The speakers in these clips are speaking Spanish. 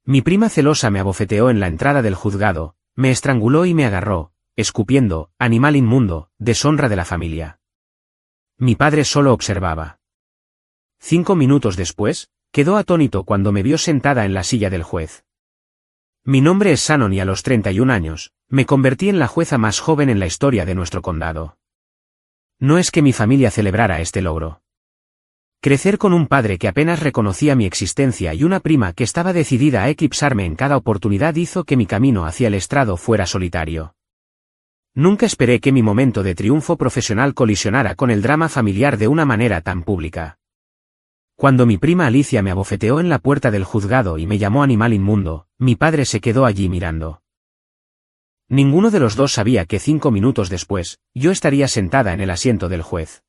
Mi prima celosa me abofeteó en la entrada del juzgado, me estranguló y me agarró, escupiendo, animal inmundo, deshonra de la familia. Mi padre solo observaba. 5 minutos después, quedó atónito cuando me vio sentada en la silla del juez. Mi nombre es Shannon y a los 31 años, me convertí en la jueza más joven en la historia de nuestro condado. No es que mi familia celebrara este logro. Crecer con un padre que apenas reconocía mi existencia y una prima que estaba decidida a eclipsarme en cada oportunidad hizo que mi camino hacia el estrado fuera solitario. Nunca esperé que mi momento de triunfo profesional colisionara con el drama familiar de una manera tan pública. Cuando mi prima Alicia me abofeteó en la puerta del juzgado y me llamó animal inmundo, mi padre se quedó allí mirando. Ninguno de los dos sabía que 5 minutos después, yo estaría sentada en el asiento del juez.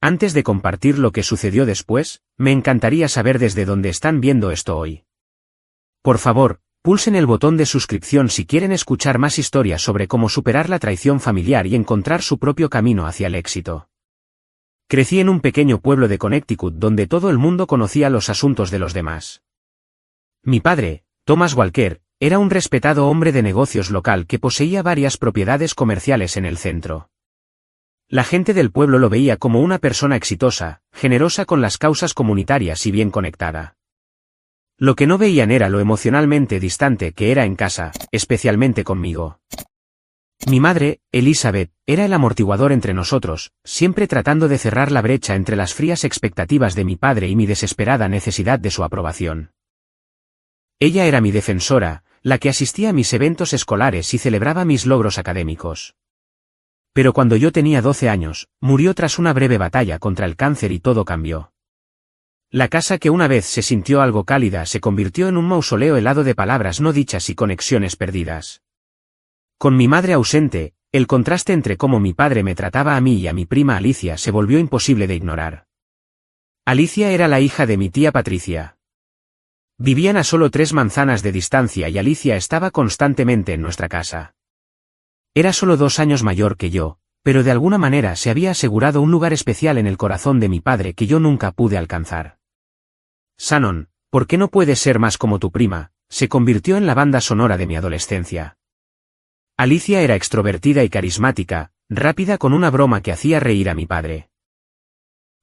Antes de compartir lo que sucedió después, me encantaría saber desde dónde están viendo esto hoy. Por favor, pulsen el botón de suscripción si quieren escuchar más historias sobre cómo superar la traición familiar y encontrar su propio camino hacia el éxito. Crecí en un pequeño pueblo de Connecticut donde todo el mundo conocía los asuntos de los demás. Mi padre, Thomas Walker, era un respetado hombre de negocios local que poseía varias propiedades comerciales en el centro. La gente del pueblo lo veía como una persona exitosa, generosa con las causas comunitarias y bien conectada. Lo que no veían era lo emocionalmente distante que era en casa, especialmente conmigo. Mi madre, Elizabeth, era el amortiguador entre nosotros, siempre tratando de cerrar la brecha entre las frías expectativas de mi padre y mi desesperada necesidad de su aprobación. Ella era mi defensora, la que asistía a mis eventos escolares y celebraba mis logros académicos. Pero cuando yo tenía 12 años, murió tras una breve batalla contra el cáncer y todo cambió. La casa que una vez se sintió algo cálida se convirtió en un mausoleo helado de palabras no dichas y conexiones perdidas. Con mi madre ausente, el contraste entre cómo mi padre me trataba a mí y a mi prima Alicia se volvió imposible de ignorar. Alicia era la hija de mi tía Patricia. Vivían a solo 3 manzanas de distancia y Alicia estaba constantemente en nuestra casa. Era solo 2 años mayor que yo, pero de alguna manera se había asegurado un lugar especial en el corazón de mi padre que yo nunca pude alcanzar. Shannon, ¿por qué no puedes ser más como tu prima?, se convirtió en la banda sonora de mi adolescencia. Alicia era extrovertida y carismática, rápida con una broma que hacía reír a mi padre.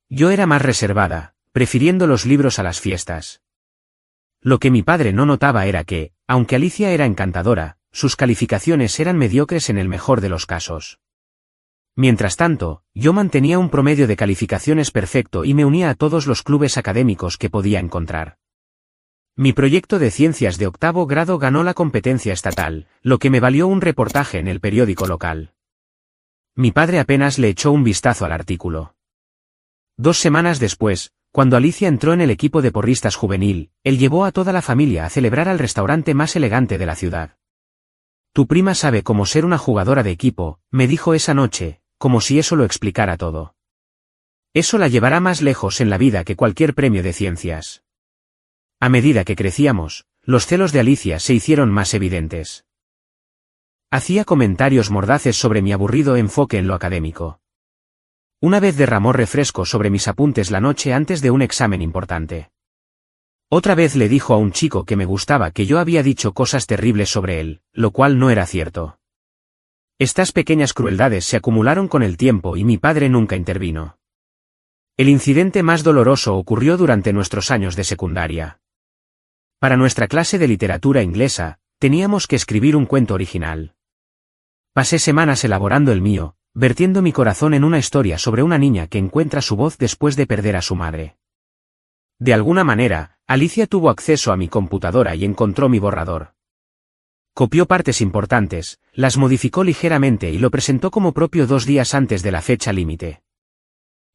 Yo era más reservada, prefiriendo los libros a las fiestas. Lo que mi padre no notaba era que, aunque Alicia era encantadora, sus calificaciones eran mediocres en el mejor de los casos. Mientras tanto, yo mantenía un promedio de calificaciones perfecto y me unía a todos los clubes académicos que podía encontrar. Mi proyecto de ciencias de 8º grado ganó la competencia estatal, lo que me valió un reportaje en el periódico local. Mi padre apenas le echó un vistazo al artículo. 2 semanas después, cuando Alicia entró en el equipo de porristas juvenil, él llevó a toda la familia a celebrar al restaurante más elegante de la ciudad. Tu prima sabe cómo ser una jugadora de equipo, me dijo esa noche, como si eso lo explicara todo. Eso la llevará más lejos en la vida que cualquier premio de ciencias. A medida que crecíamos, los celos de Alicia se hicieron más evidentes. Hacía comentarios mordaces sobre mi aburrido enfoque en lo académico. Una vez derramó refresco sobre mis apuntes la noche antes de un examen importante. Otra vez le dijo a un chico que me gustaba que yo había dicho cosas terribles sobre él, lo cual no era cierto. Estas pequeñas crueldades se acumularon con el tiempo y mi padre nunca intervino. El incidente más doloroso ocurrió durante nuestros años de secundaria. Para nuestra clase de literatura inglesa, teníamos que escribir un cuento original. Pasé semanas elaborando el mío, vertiendo mi corazón en una historia sobre una niña que encuentra su voz después de perder a su madre. De alguna manera, Alicia tuvo acceso a mi computadora y encontró mi borrador. Copió partes importantes, las modificó ligeramente y lo presentó como propio 2 días antes de la fecha límite.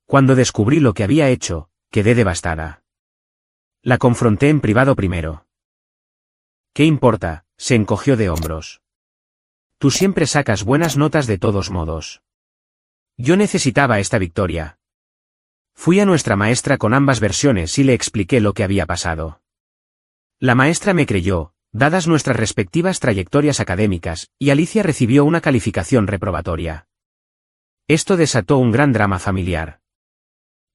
Cuando descubrí lo que había hecho, quedé devastada. La confronté en privado primero. ¿Qué importa?, se encogió de hombros. Tú siempre sacas buenas notas de todos modos. Yo necesitaba esta victoria. Fui a nuestra maestra con ambas versiones y le expliqué lo que había pasado. La maestra me creyó, dadas nuestras respectivas trayectorias académicas, y Alicia recibió una calificación reprobatoria. Esto desató un gran drama familiar.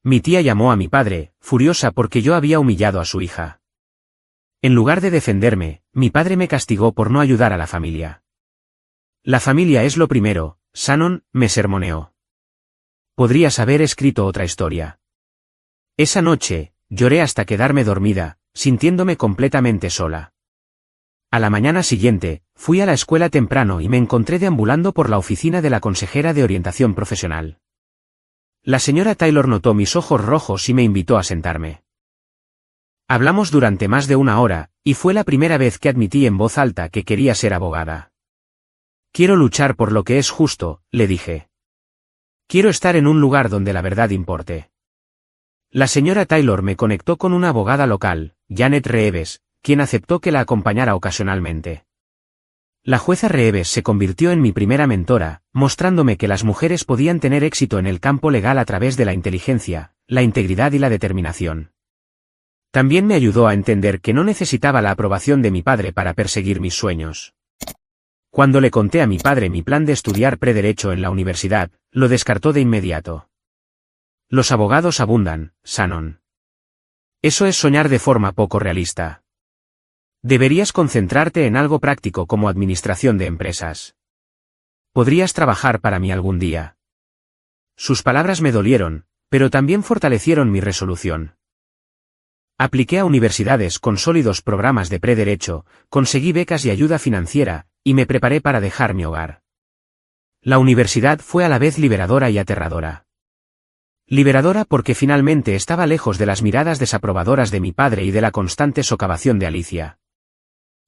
Mi tía llamó a mi padre, furiosa porque yo había humillado a su hija. En lugar de defenderme, mi padre me castigó por no ayudar a la familia. La familia es lo primero, Shannon, me sermoneó. Podrías haber escrito otra historia. Esa noche, lloré hasta quedarme dormida, sintiéndome completamente sola. A la mañana siguiente, fui a la escuela temprano y me encontré deambulando por la oficina de la consejera de orientación profesional. La señora Taylor notó mis ojos rojos y me invitó a sentarme. Hablamos durante más de una hora, y fue la primera vez que admití en voz alta que quería ser abogada. Quiero luchar por lo que es justo, le dije. Quiero estar en un lugar donde la verdad importe. La señora Taylor me conectó con una abogada local, Janet Reeves, quien aceptó que la acompañara ocasionalmente. La jueza Reeves se convirtió en mi primera mentora, mostrándome que las mujeres podían tener éxito en el campo legal a través de la inteligencia, la integridad y la determinación. También me ayudó a entender que no necesitaba la aprobación de mi padre para perseguir mis sueños. Cuando le conté a mi padre mi plan de estudiar prederecho en la universidad, lo descartó de inmediato. Los abogados abundan, Shannon. Eso es soñar de forma poco realista. Deberías concentrarte en algo práctico como administración de empresas. Podrías trabajar para mí algún día. Sus palabras me dolieron, pero también fortalecieron mi resolución. Apliqué a universidades con sólidos programas de prederecho, conseguí becas y ayuda financiera, y me preparé para dejar mi hogar. La universidad fue a la vez liberadora y aterradora. Liberadora porque finalmente estaba lejos de las miradas desaprobadoras de mi padre y de la constante socavación de Alicia.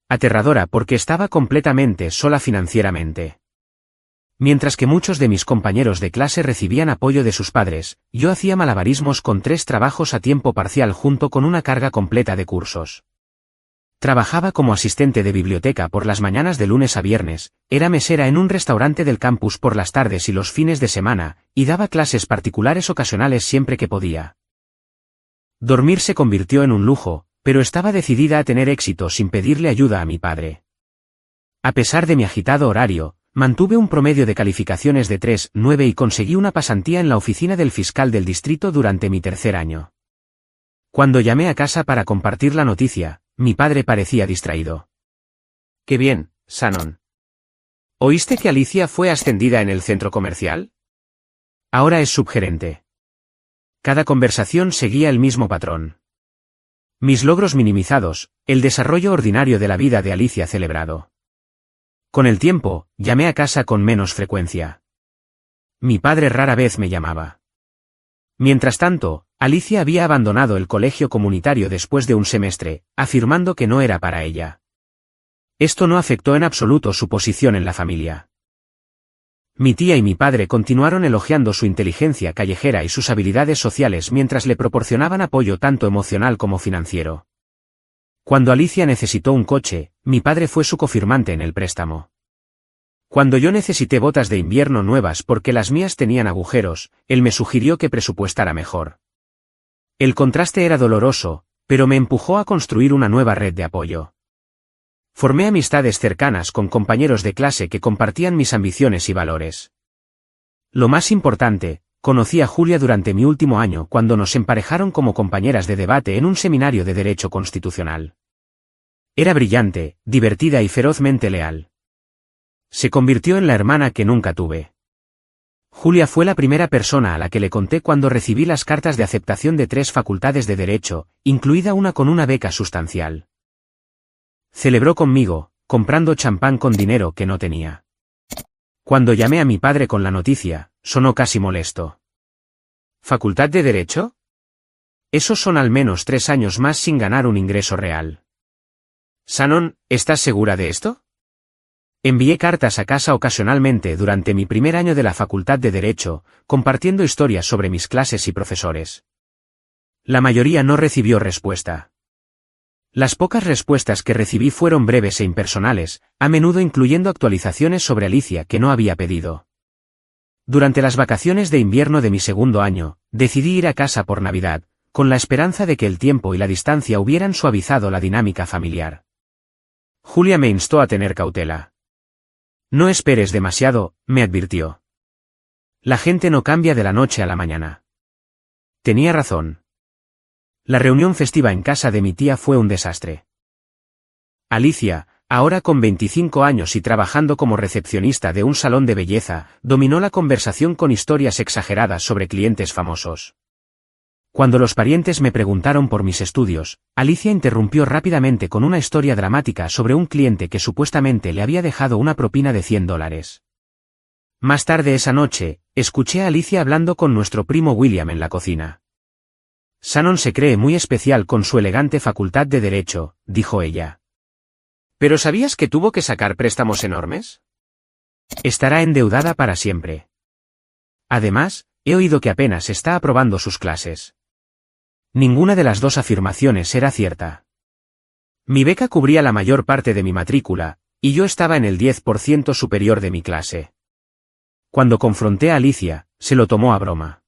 Aterradora porque estaba completamente sola financieramente. Mientras que muchos de mis compañeros de clase recibían apoyo de sus padres, yo hacía malabarismos con 3 trabajos a tiempo parcial junto con una carga completa de cursos. Trabajaba como asistente de biblioteca por las mañanas de lunes a viernes, era mesera en un restaurante del campus por las tardes y los fines de semana, y daba clases particulares ocasionales siempre que podía. Dormir se convirtió en un lujo, pero estaba decidida a tener éxito sin pedirle ayuda a mi padre. A pesar de mi agitado horario, mantuve un promedio de calificaciones de 3,9 y conseguí una pasantía en la oficina del fiscal del distrito durante mi tercer año. Cuando llamé a casa para compartir la noticia, mi padre parecía distraído. «Qué bien, Shannon. ¿Oíste que Alicia fue ascendida en el centro comercial? Ahora es subgerente». Cada conversación seguía el mismo patrón. Mis logros minimizados, el desarrollo ordinario de la vida de Alicia celebrado. Con el tiempo, llamé a casa con menos frecuencia. Mi padre rara vez me llamaba. Mientras tanto, Alicia había abandonado el colegio comunitario después de un semestre, afirmando que no era para ella. Esto no afectó en absoluto su posición en la familia. Mi tía y mi padre continuaron elogiando su inteligencia callejera y sus habilidades sociales mientras le proporcionaban apoyo tanto emocional como financiero. Cuando Alicia necesitó un coche, mi padre fue su cofirmante en el préstamo. Cuando yo necesité botas de invierno nuevas porque las mías tenían agujeros, él me sugirió que presupuestara mejor. El contraste era doloroso, pero me empujó a construir una nueva red de apoyo. Formé amistades cercanas con compañeros de clase que compartían mis ambiciones y valores. Lo más importante, conocí a Julia durante mi último año cuando nos emparejaron como compañeras de debate en un seminario de Derecho Constitucional. Era brillante, divertida y ferozmente leal. Se convirtió en la hermana que nunca tuve. Julia fue la primera persona a la que le conté cuando recibí las cartas de aceptación de 3 facultades de Derecho, incluida una con una beca sustancial. Celebró conmigo, comprando champán con dinero que no tenía. Cuando llamé a mi padre con la noticia, sonó casi molesto. ¿Facultad de Derecho? Esos son al menos 3 años más sin ganar un ingreso real. Shannon, ¿estás segura de esto? Envié cartas a casa ocasionalmente durante mi primer año de la Facultad de Derecho, compartiendo historias sobre mis clases y profesores. La mayoría no recibió respuesta. Las pocas respuestas que recibí fueron breves e impersonales, a menudo incluyendo actualizaciones sobre Alicia que no había pedido. Durante las vacaciones de invierno de mi segundo año, decidí ir a casa por Navidad, con la esperanza de que el tiempo y la distancia hubieran suavizado la dinámica familiar. Julia me instó a tener cautela. No esperes demasiado, me advirtió. La gente no cambia de la noche a la mañana. Tenía razón. La reunión festiva en casa de mi tía fue un desastre. Alicia, ahora con 25 años y trabajando como recepcionista de un salón de belleza, dominó la conversación con historias exageradas sobre clientes famosos. Cuando los parientes me preguntaron por mis estudios, Alicia interrumpió rápidamente con una historia dramática sobre un cliente que supuestamente le había dejado una propina de $100. Más tarde esa noche, escuché a Alicia hablando con nuestro primo William en la cocina. Shannon se cree muy especial con su elegante facultad de Derecho, dijo ella. ¿Pero sabías que tuvo que sacar préstamos enormes? Estará endeudada para siempre. Además, he oído que apenas está aprobando sus clases. Ninguna de las dos afirmaciones era cierta. Mi beca cubría la mayor parte de mi matrícula, y yo estaba en el 10% superior de mi clase. Cuando confronté a Alicia, se lo tomó a broma.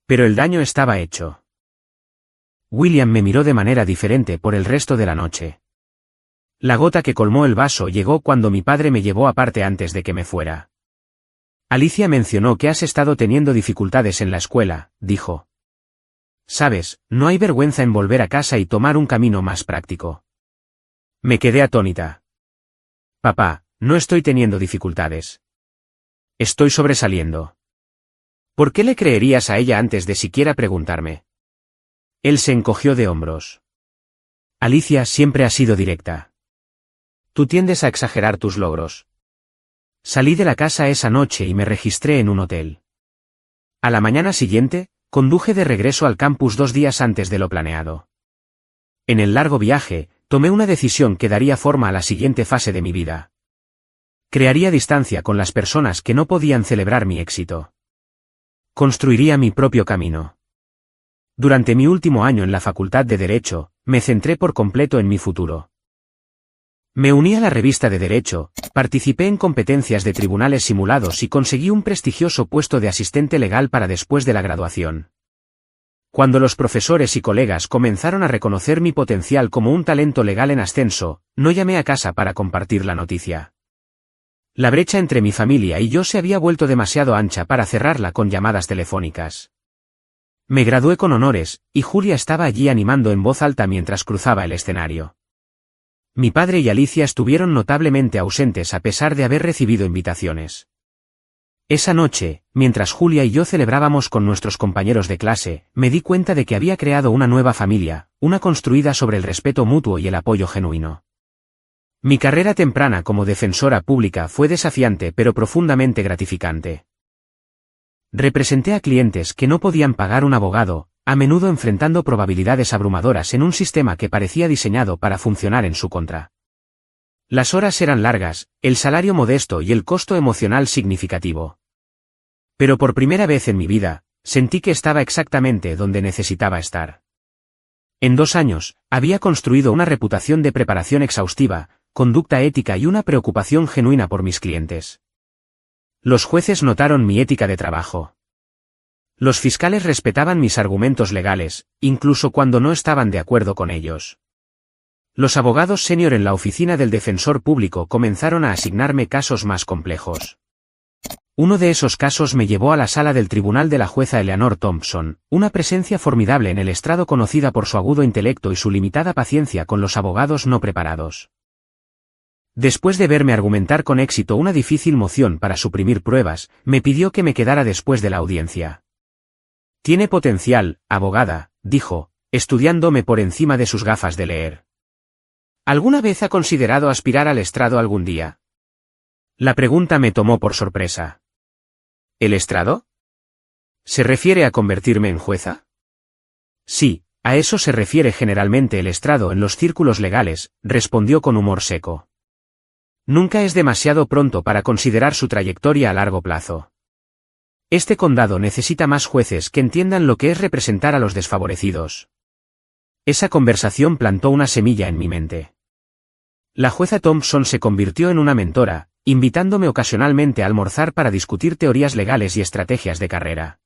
Pero el daño estaba hecho. William me miró de manera diferente por el resto de la noche. La gota que colmó el vaso llegó cuando mi padre me llevó aparte antes de que me fuera. Alicia mencionó que has estado teniendo dificultades en la escuela, dijo. Sabes, no hay vergüenza en volver a casa y tomar un camino más práctico. Me quedé atónita. Papá, no estoy teniendo dificultades. Estoy sobresaliendo. ¿Por qué le creerías a ella antes de siquiera preguntarme? Él se encogió de hombros. Alicia siempre ha sido directa. Tú tiendes a exagerar tus logros. Salí de la casa esa noche y me registré en un hotel. A la mañana siguiente, conduje de regreso al campus 2 días antes de lo planeado. En el largo viaje, tomé una decisión que daría forma a la siguiente fase de mi vida. Crearía distancia con las personas que no podían celebrar mi éxito. Construiría mi propio camino. Durante mi último año en la Facultad de Derecho, me centré por completo en mi futuro. Me uní a la revista de Derecho, participé en competencias de tribunales simulados y conseguí un prestigioso puesto de asistente legal para después de la graduación. Cuando los profesores y colegas comenzaron a reconocer mi potencial como un talento legal en ascenso, no llamé a casa para compartir la noticia. La brecha entre mi familia y yo se había vuelto demasiado ancha para cerrarla con llamadas telefónicas. Me gradué con honores, y Julia estaba allí animando en voz alta mientras cruzaba el escenario. Mi padre y Alicia estuvieron notablemente ausentes a pesar de haber recibido invitaciones. Esa noche, mientras Julia y yo celebrábamos con nuestros compañeros de clase, me di cuenta de que había creado una nueva familia, una construida sobre el respeto mutuo y el apoyo genuino. Mi carrera temprana como defensora pública fue desafiante pero profundamente gratificante. Representé a clientes que no podían pagar un abogado, a menudo enfrentando probabilidades abrumadoras en un sistema que parecía diseñado para funcionar en su contra. Las horas eran largas, el salario modesto y el costo emocional significativo. Pero por primera vez en mi vida, sentí que estaba exactamente donde necesitaba estar. En 2 años, había construido una reputación de preparación exhaustiva, conducta ética y una preocupación genuina por mis clientes. Los jueces notaron mi ética de trabajo. Los fiscales respetaban mis argumentos legales, incluso cuando no estaban de acuerdo con ellos. Los abogados senior en la oficina del defensor público comenzaron a asignarme casos más complejos. Uno de esos casos me llevó a la sala del tribunal de la jueza Eleanor Thompson, una presencia formidable en el estrado conocida por su agudo intelecto y su limitada paciencia con los abogados no preparados. Después de verme argumentar con éxito una difícil moción para suprimir pruebas, me pidió que me quedara después de la audiencia. Tiene potencial, abogada, dijo, estudiándome por encima de sus gafas de leer. ¿Alguna vez ha considerado aspirar al estrado algún día? La pregunta me tomó por sorpresa. ¿El estrado? ¿Se refiere a convertirme en jueza? Sí, a eso se refiere generalmente el estrado en los círculos legales, respondió con humor seco. Nunca es demasiado pronto para considerar su trayectoria a largo plazo. Este condado necesita más jueces que entiendan lo que es representar a los desfavorecidos. Esa conversación plantó una semilla en mi mente. La jueza Thompson se convirtió en una mentora, invitándome ocasionalmente a almorzar para discutir teorías legales y estrategias de carrera.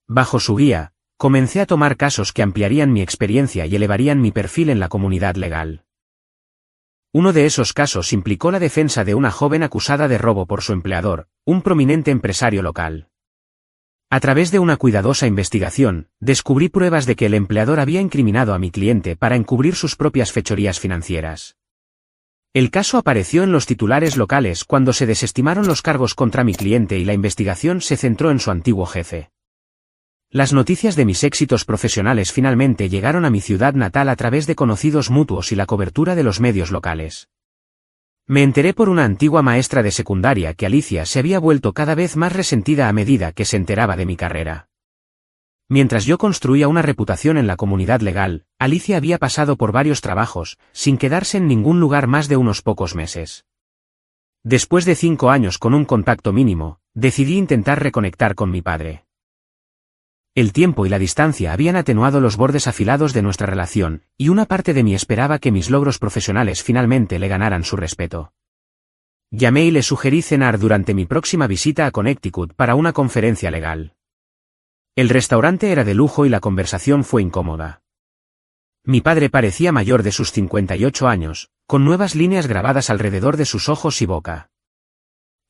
Bajo su guía, comencé a tomar casos que ampliarían mi experiencia y elevarían mi perfil en la comunidad legal. Uno de esos casos implicó la defensa de una joven acusada de robo por su empleador, un prominente empresario local. A través de una cuidadosa investigación, descubrí pruebas de que el empleador había incriminado a mi cliente para encubrir sus propias fechorías financieras. El caso apareció en los titulares locales cuando se desestimaron los cargos contra mi cliente y la investigación se centró en su antiguo jefe. Las noticias de mis éxitos profesionales finalmente llegaron a mi ciudad natal a través de conocidos mutuos y la cobertura de los medios locales. Me enteré por una antigua maestra de secundaria que Alicia se había vuelto cada vez más resentida a medida que se enteraba de mi carrera. Mientras yo construía una reputación en la comunidad legal, Alicia había pasado por varios trabajos, sin quedarse en ningún lugar más de unos pocos meses. Después de 5 años con un contacto mínimo, decidí intentar reconectar con mi padre. El tiempo y la distancia habían atenuado los bordes afilados de nuestra relación, y una parte de mí esperaba que mis logros profesionales finalmente le ganaran su respeto. Llamé y le sugerí cenar durante mi próxima visita a Connecticut para una conferencia legal. El restaurante era de lujo y la conversación fue incómoda. Mi padre parecía mayor de sus 58 años, con nuevas líneas grabadas alrededor de sus ojos y boca.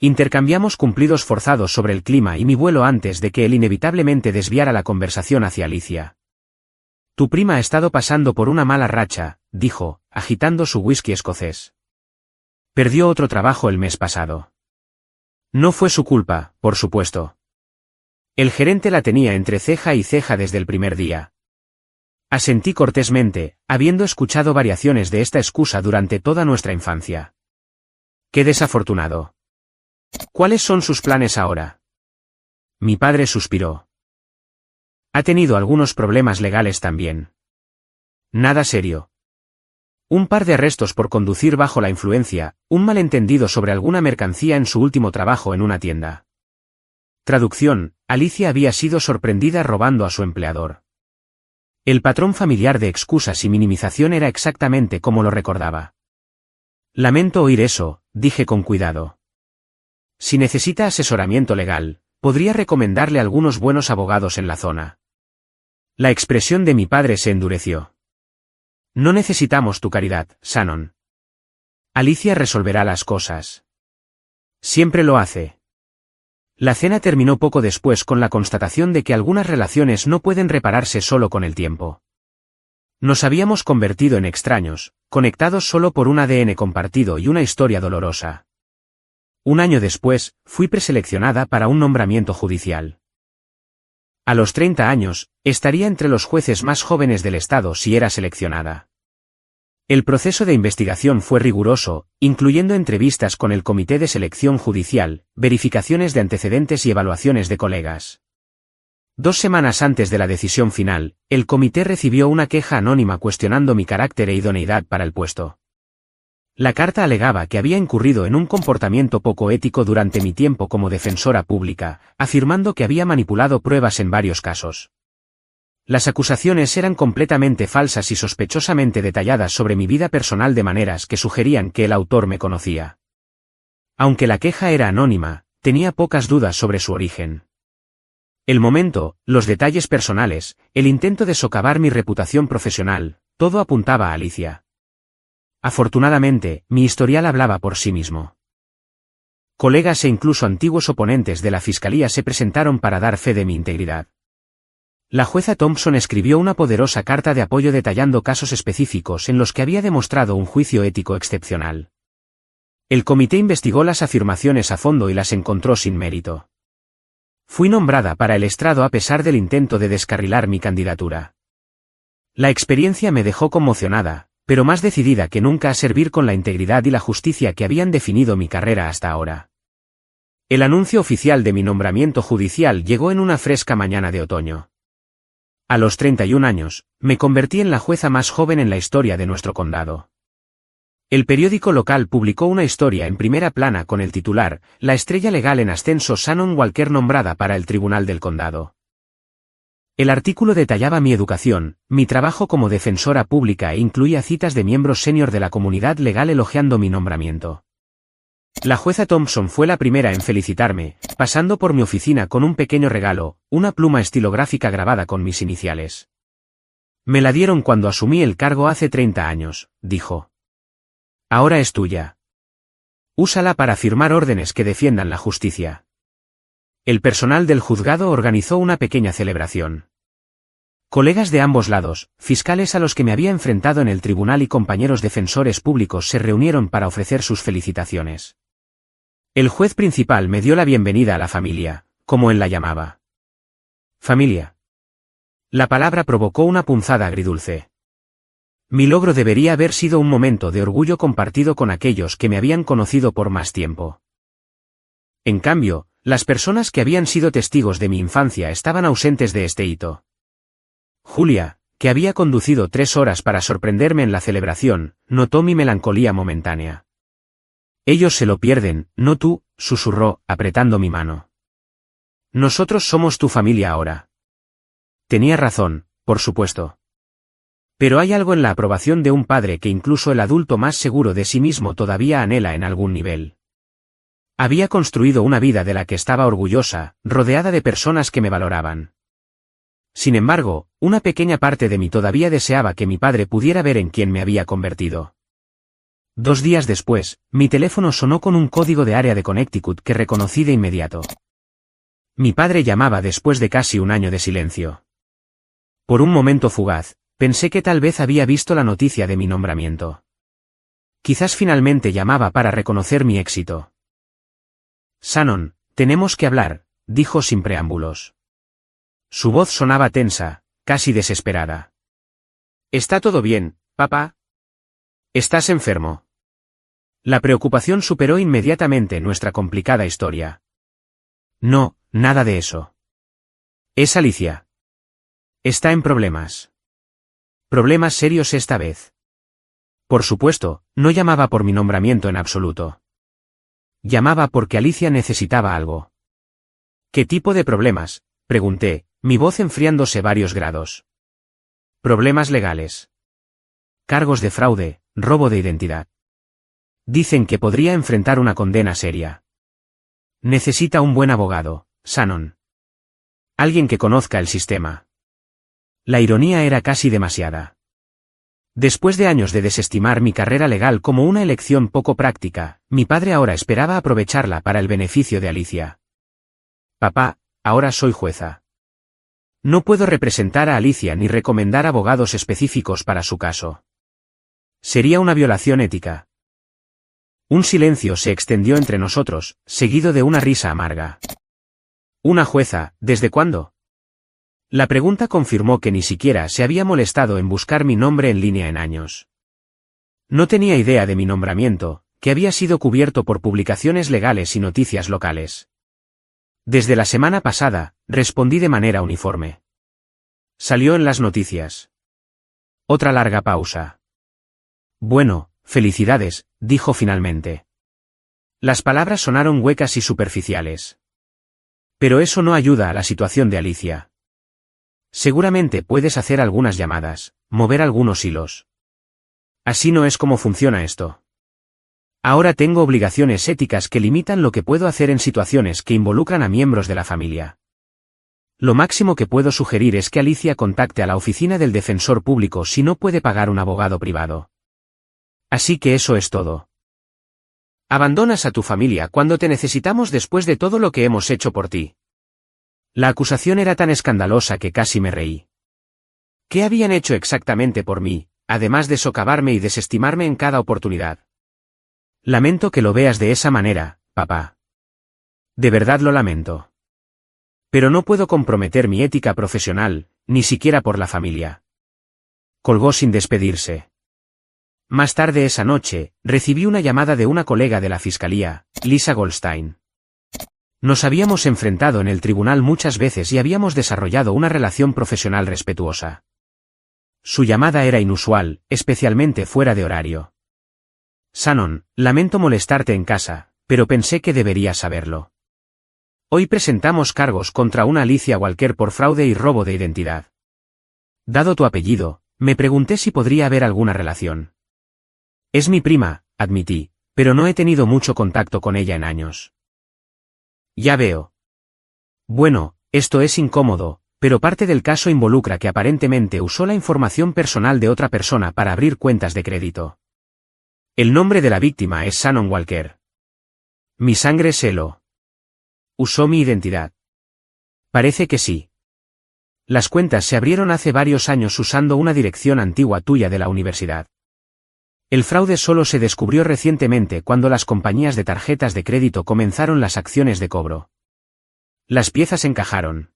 Intercambiamos cumplidos forzados sobre el clima y mi vuelo antes de que él inevitablemente desviara la conversación hacia Alicia. Tu prima ha estado pasando por una mala racha, dijo, agitando su whisky escocés. Perdió otro trabajo el mes pasado. No fue su culpa, por supuesto. El gerente la tenía entre ceja y ceja desde el primer día. Asentí cortésmente, habiendo escuchado variaciones de esta excusa durante toda nuestra infancia. Qué desafortunado. ¿Cuáles son sus planes ahora? Mi padre suspiró. Ha tenido algunos problemas legales también. Nada serio. Un par de arrestos por conducir bajo la influencia, un malentendido sobre alguna mercancía en su último trabajo en una tienda. Traducción: Alicia había sido sorprendida robando a su empleador. El patrón familiar de excusas y minimización era exactamente como lo recordaba. Lamento oír eso, dije con cuidado. Si necesita asesoramiento legal, podría recomendarle algunos buenos abogados en la zona. La expresión de mi padre se endureció. No necesitamos tu caridad, Shannon. Alicia resolverá las cosas. Siempre lo hace. La cena terminó poco después con la constatación de que algunas relaciones no pueden repararse solo con el tiempo. Nos habíamos convertido en extraños, conectados solo por un ADN compartido y una historia dolorosa. Un año después, fui preseleccionada para un nombramiento judicial. A los 30 años, estaría entre los jueces más jóvenes del estado si era seleccionada. El proceso de investigación fue riguroso, incluyendo entrevistas con el comité de selección judicial, verificaciones de antecedentes y evaluaciones de colegas. 2 semanas antes de la decisión final, el comité recibió una queja anónima cuestionando mi carácter e idoneidad para el puesto. La carta alegaba que había incurrido en un comportamiento poco ético durante mi tiempo como defensora pública, afirmando que había manipulado pruebas en varios casos. Las acusaciones eran completamente falsas y sospechosamente detalladas sobre mi vida personal de maneras que sugerían que el autor me conocía. Aunque la queja era anónima, tenía pocas dudas sobre su origen. El momento, los detalles personales, el intento de socavar mi reputación profesional, todo apuntaba a Alicia. Afortunadamente, mi historial hablaba por sí mismo. Colegas e incluso antiguos oponentes de la fiscalía se presentaron para dar fe de mi integridad. La jueza Thompson escribió una poderosa carta de apoyo detallando casos específicos en los que había demostrado un juicio ético excepcional. El comité investigó las afirmaciones a fondo y las encontró sin mérito. Fui nombrada para el estrado a pesar del intento de descarrilar mi candidatura. La experiencia me dejó conmocionada, pero más decidida que nunca a servir con la integridad y la justicia que habían definido mi carrera hasta ahora. El anuncio oficial de mi nombramiento judicial llegó en una fresca mañana de otoño. A los 31 años, me convertí en la jueza más joven en la historia de nuestro condado. El periódico local publicó una historia en primera plana con el titular, La estrella legal en ascenso Shannon Walker nombrada para el Tribunal del Condado. El artículo detallaba mi educación, mi trabajo como defensora pública e incluía citas de miembros senior de la comunidad legal elogiando mi nombramiento. La jueza Thompson fue la primera en felicitarme, pasando por mi oficina con un pequeño regalo, una pluma estilográfica grabada con mis iniciales. Me la dieron cuando asumí el cargo hace 30 años, dijo. Ahora es tuya. Úsala para firmar órdenes que defiendan la justicia. El personal del juzgado organizó una pequeña celebración. Colegas de ambos lados, fiscales a los que me había enfrentado en el tribunal y compañeros defensores públicos se reunieron para ofrecer sus felicitaciones. El juez principal me dio la bienvenida a la familia, como él la llamaba. Familia. La palabra provocó una punzada agridulce. Mi logro debería haber sido un momento de orgullo compartido con aquellos que me habían conocido por más tiempo. En cambio, las personas que habían sido testigos de mi infancia estaban ausentes de este hito. Julia, que había conducido 3 horas para sorprenderme en la celebración, notó mi melancolía momentánea. Ellos se lo pierden, no tú, susurró, apretando mi mano. Nosotros somos tu familia ahora. Tenía razón, por supuesto. Pero hay algo en la aprobación de un padre que incluso el adulto más seguro de sí mismo todavía anhela en algún nivel. Había construido una vida de la que estaba orgullosa, rodeada de personas que me valoraban. Sin embargo, una pequeña parte de mí todavía deseaba que mi padre pudiera ver en quién me había convertido. 2 días después, mi teléfono sonó con un código de área de Connecticut que reconocí de inmediato. Mi padre llamaba después de casi un año de silencio. Por un momento fugaz, pensé que tal vez había visto la noticia de mi nombramiento. Quizás finalmente llamaba para reconocer mi éxito. Shannon, tenemos que hablar, dijo sin preámbulos. Su voz sonaba tensa, casi desesperada. ¿Está todo bien, papá? ¿Estás enfermo? La preocupación superó inmediatamente nuestra complicada historia. No, nada de eso. Es Alicia. Está en problemas. Problemas serios esta vez. Por supuesto, no llamaba por mi nombramiento en absoluto. Llamaba porque Alicia necesitaba algo. ¿Qué tipo de problemas?, pregunté, mi voz enfriándose varios grados. Problemas legales. Cargos de fraude, robo de identidad. Dicen que podría enfrentar una condena seria. Necesita un buen abogado, Shannon. Alguien que conozca el sistema. La ironía era casi demasiada. Después de años de desestimar mi carrera legal como una elección poco práctica, mi padre ahora esperaba aprovecharla para el beneficio de Alicia. Papá, ahora soy jueza. No puedo representar a Alicia ni recomendar abogados específicos para su caso. Sería una violación ética. Un silencio se extendió entre nosotros, seguido de una risa amarga. ¿Una jueza, desde cuándo? La pregunta confirmó que ni siquiera se había molestado en buscar mi nombre en línea en años. No tenía idea de mi nombramiento, que había sido cubierto por publicaciones legales y noticias locales. Desde la semana pasada, respondí de manera uniforme. Salió en las noticias. Otra larga pausa. Bueno, felicidades, dijo finalmente. Las palabras sonaron huecas y superficiales. Pero eso no ayuda a la situación de Alicia. Seguramente puedes hacer algunas llamadas, mover algunos hilos. Así no es como funciona esto. Ahora tengo obligaciones éticas que limitan lo que puedo hacer en situaciones que involucran a miembros de la familia. Lo máximo que puedo sugerir es que Alicia contacte a la oficina del defensor público si no puede pagar un abogado privado. Así que eso es todo. Abandonas a tu familia cuando te necesitamos después de todo lo que hemos hecho por ti. La acusación era tan escandalosa que casi me reí. ¿Qué habían hecho exactamente por mí, además de socavarme y desestimarme en cada oportunidad? Lamento que lo veas de esa manera, papá. De verdad lo lamento. Pero no puedo comprometer mi ética profesional, ni siquiera por la familia. Colgó sin despedirse. Más tarde esa noche, recibí una llamada de una colega de la fiscalía, Lisa Goldstein. Nos habíamos enfrentado en el tribunal muchas veces y habíamos desarrollado una relación profesional respetuosa. Su llamada era inusual, especialmente fuera de horario. Shannon, lamento molestarte en casa, pero pensé que deberías saberlo. Hoy presentamos cargos contra una Alicia Walker por fraude y robo de identidad. Dado tu apellido, me pregunté si podría haber alguna relación. Es mi prima, admití, pero no he tenido mucho contacto con ella en años. Ya veo. Bueno, esto es incómodo, pero parte del caso involucra que aparentemente usó la información personal de otra persona para abrir cuentas de crédito. El nombre de la víctima es Shannon Walker. Mi sangre se lo. ¿Usó mi identidad? Parece que sí. Las cuentas se abrieron hace varios años usando una dirección antigua tuya de la universidad. El fraude solo se descubrió recientemente cuando las compañías de tarjetas de crédito comenzaron las acciones de cobro. Las piezas encajaron.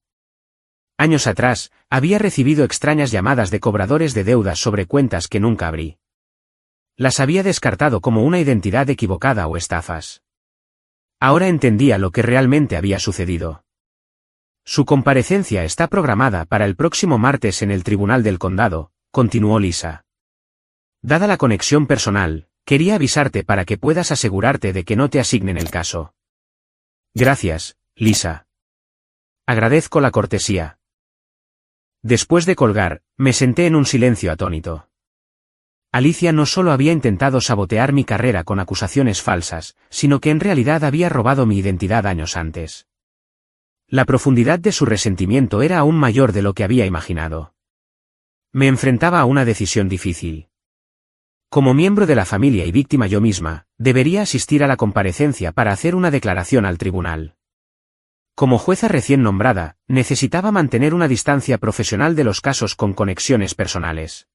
Años atrás, había recibido extrañas llamadas de cobradores de deudas sobre cuentas que nunca abrí. Las había descartado como una identidad equivocada o estafas. Ahora entendía lo que realmente había sucedido. Su comparecencia está programada para el próximo martes en el Tribunal del Condado, continuó Lisa. Dada la conexión personal, quería avisarte para que puedas asegurarte de que no te asignen el caso. Gracias, Lisa. Agradezco la cortesía. Después de colgar, me senté en un silencio atónito. Alicia no solo había intentado sabotear mi carrera con acusaciones falsas, sino que en realidad había robado mi identidad años antes. La profundidad de su resentimiento era aún mayor de lo que había imaginado. Me enfrentaba a una decisión difícil. Como miembro de la familia y víctima yo misma, debería asistir a la comparecencia para hacer una declaración al tribunal. Como jueza recién nombrada, necesitaba mantener una distancia profesional de los casos con conexiones personales.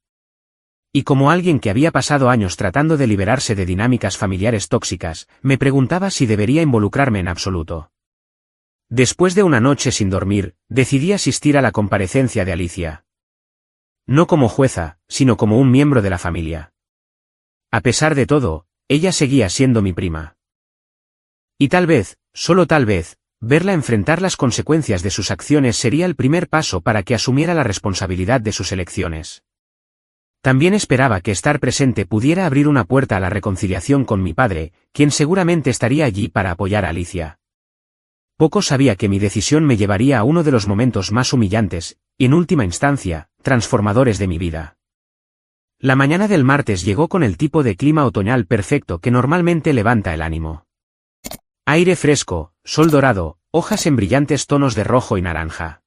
Y como alguien que había pasado años tratando de liberarse de dinámicas familiares tóxicas, me preguntaba si debería involucrarme en absoluto. Después de una noche sin dormir, decidí asistir a la comparecencia de Alicia. No como jueza, sino como un miembro de la familia. A pesar de todo, ella seguía siendo mi prima. Y tal vez, solo tal vez, verla enfrentar las consecuencias de sus acciones sería el primer paso para que asumiera la responsabilidad de sus elecciones. También esperaba que estar presente pudiera abrir una puerta a la reconciliación con mi padre, quien seguramente estaría allí para apoyar a Alicia. Poco sabía que mi decisión me llevaría a uno de los momentos más humillantes, y en última instancia, transformadores de mi vida. La mañana del martes llegó con el tipo de clima otoñal perfecto que normalmente levanta el ánimo. Aire fresco, sol dorado, hojas en brillantes tonos de rojo y naranja.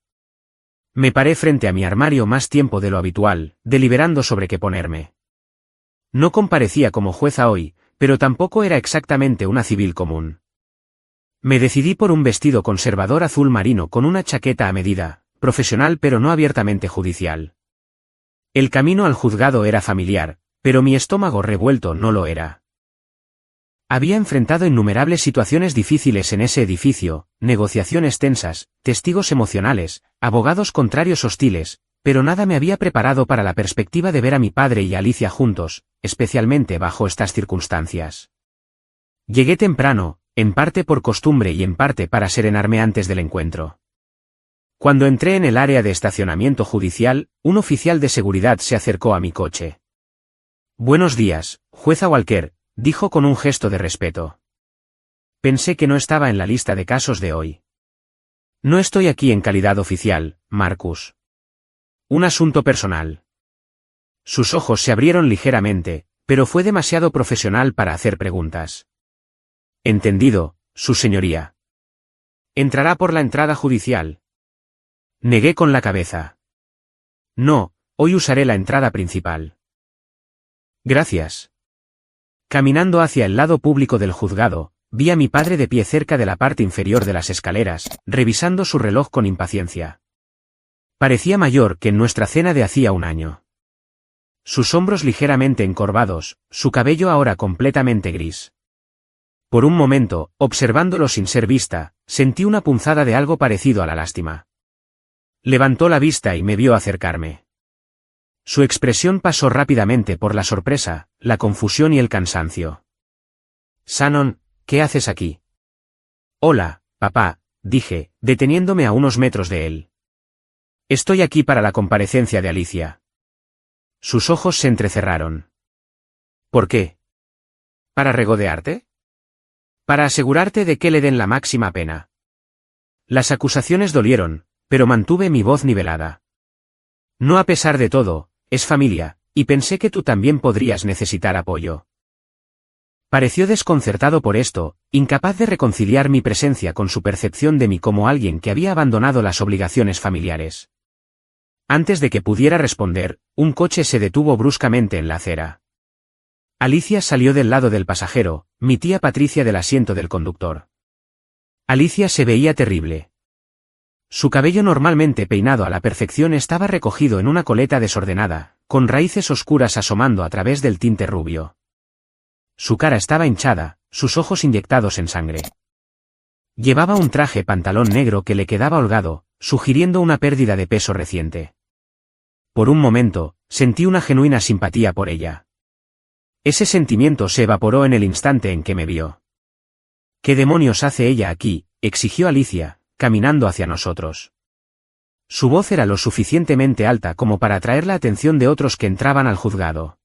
Me paré frente a mi armario más tiempo de lo habitual, deliberando sobre qué ponerme. No comparecía como jueza hoy, pero tampoco era exactamente una civil común. Me decidí por un vestido conservador azul marino con una chaqueta a medida, profesional pero no abiertamente judicial. El camino al juzgado era familiar, pero mi estómago revuelto no lo era. Había enfrentado innumerables situaciones difíciles en ese edificio, negociaciones tensas, testigos emocionales, abogados contrarios hostiles, pero nada me había preparado para la perspectiva de ver a mi padre y Alicia juntos, especialmente bajo estas circunstancias. Llegué temprano, en parte por costumbre y en parte para serenarme antes del encuentro. Cuando entré en el área de estacionamiento judicial, un oficial de seguridad se acercó a mi coche. «Buenos días, jueza Walker», dijo con un gesto de respeto. Pensé que no estaba en la lista de casos de hoy. No estoy aquí en calidad oficial, Marcus. Un asunto personal. Sus ojos se abrieron ligeramente, pero fue demasiado profesional para hacer preguntas. Entendido, su señoría. ¿Entrará por la entrada judicial? Negué con la cabeza. No, hoy usaré la entrada principal. Gracias. Caminando hacia el lado público del juzgado, vi a mi padre de pie cerca de la parte inferior de las escaleras, revisando su reloj con impaciencia. Parecía mayor que en nuestra cena de hacía un año. Sus hombros ligeramente encorvados, su cabello ahora completamente gris. Por un momento, observándolo sin ser vista, sentí una punzada de algo parecido a la lástima. Levantó la vista y me vio acercarme. Su expresión pasó rápidamente por la sorpresa, la confusión y el cansancio. «Shannon, ¿qué haces aquí?» «Hola, papá», dije, deteniéndome a unos metros de él. «Estoy aquí para la comparecencia de Alicia». Sus ojos se entrecerraron. «¿Por qué? ¿Para regodearte? Para asegurarte de que le den la máxima pena». Las acusaciones dolieron, pero mantuve mi voz nivelada. «No a pesar de todo, es familia, y pensé que tú también podrías necesitar apoyo». Pareció desconcertado por esto, incapaz de reconciliar mi presencia con su percepción de mí como alguien que había abandonado las obligaciones familiares. Antes de que pudiera responder, un coche se detuvo bruscamente en la acera. Alicia salió del lado del pasajero, mi tía Patricia del asiento del conductor. Alicia se veía terrible. Su cabello normalmente peinado a la perfección estaba recogido en una coleta desordenada, con raíces oscuras asomando a través del tinte rubio. Su cara estaba hinchada, sus ojos inyectados en sangre. Llevaba un traje pantalón negro que le quedaba holgado, sugiriendo una pérdida de peso reciente. Por un momento, sentí una genuina simpatía por ella. Ese sentimiento se evaporó en el instante en que me vio. ¿Qué demonios hace ella aquí?, exigió Alicia, caminando hacia nosotros. Su voz era lo suficientemente alta como para atraer la atención de otros que entraban al juzgado.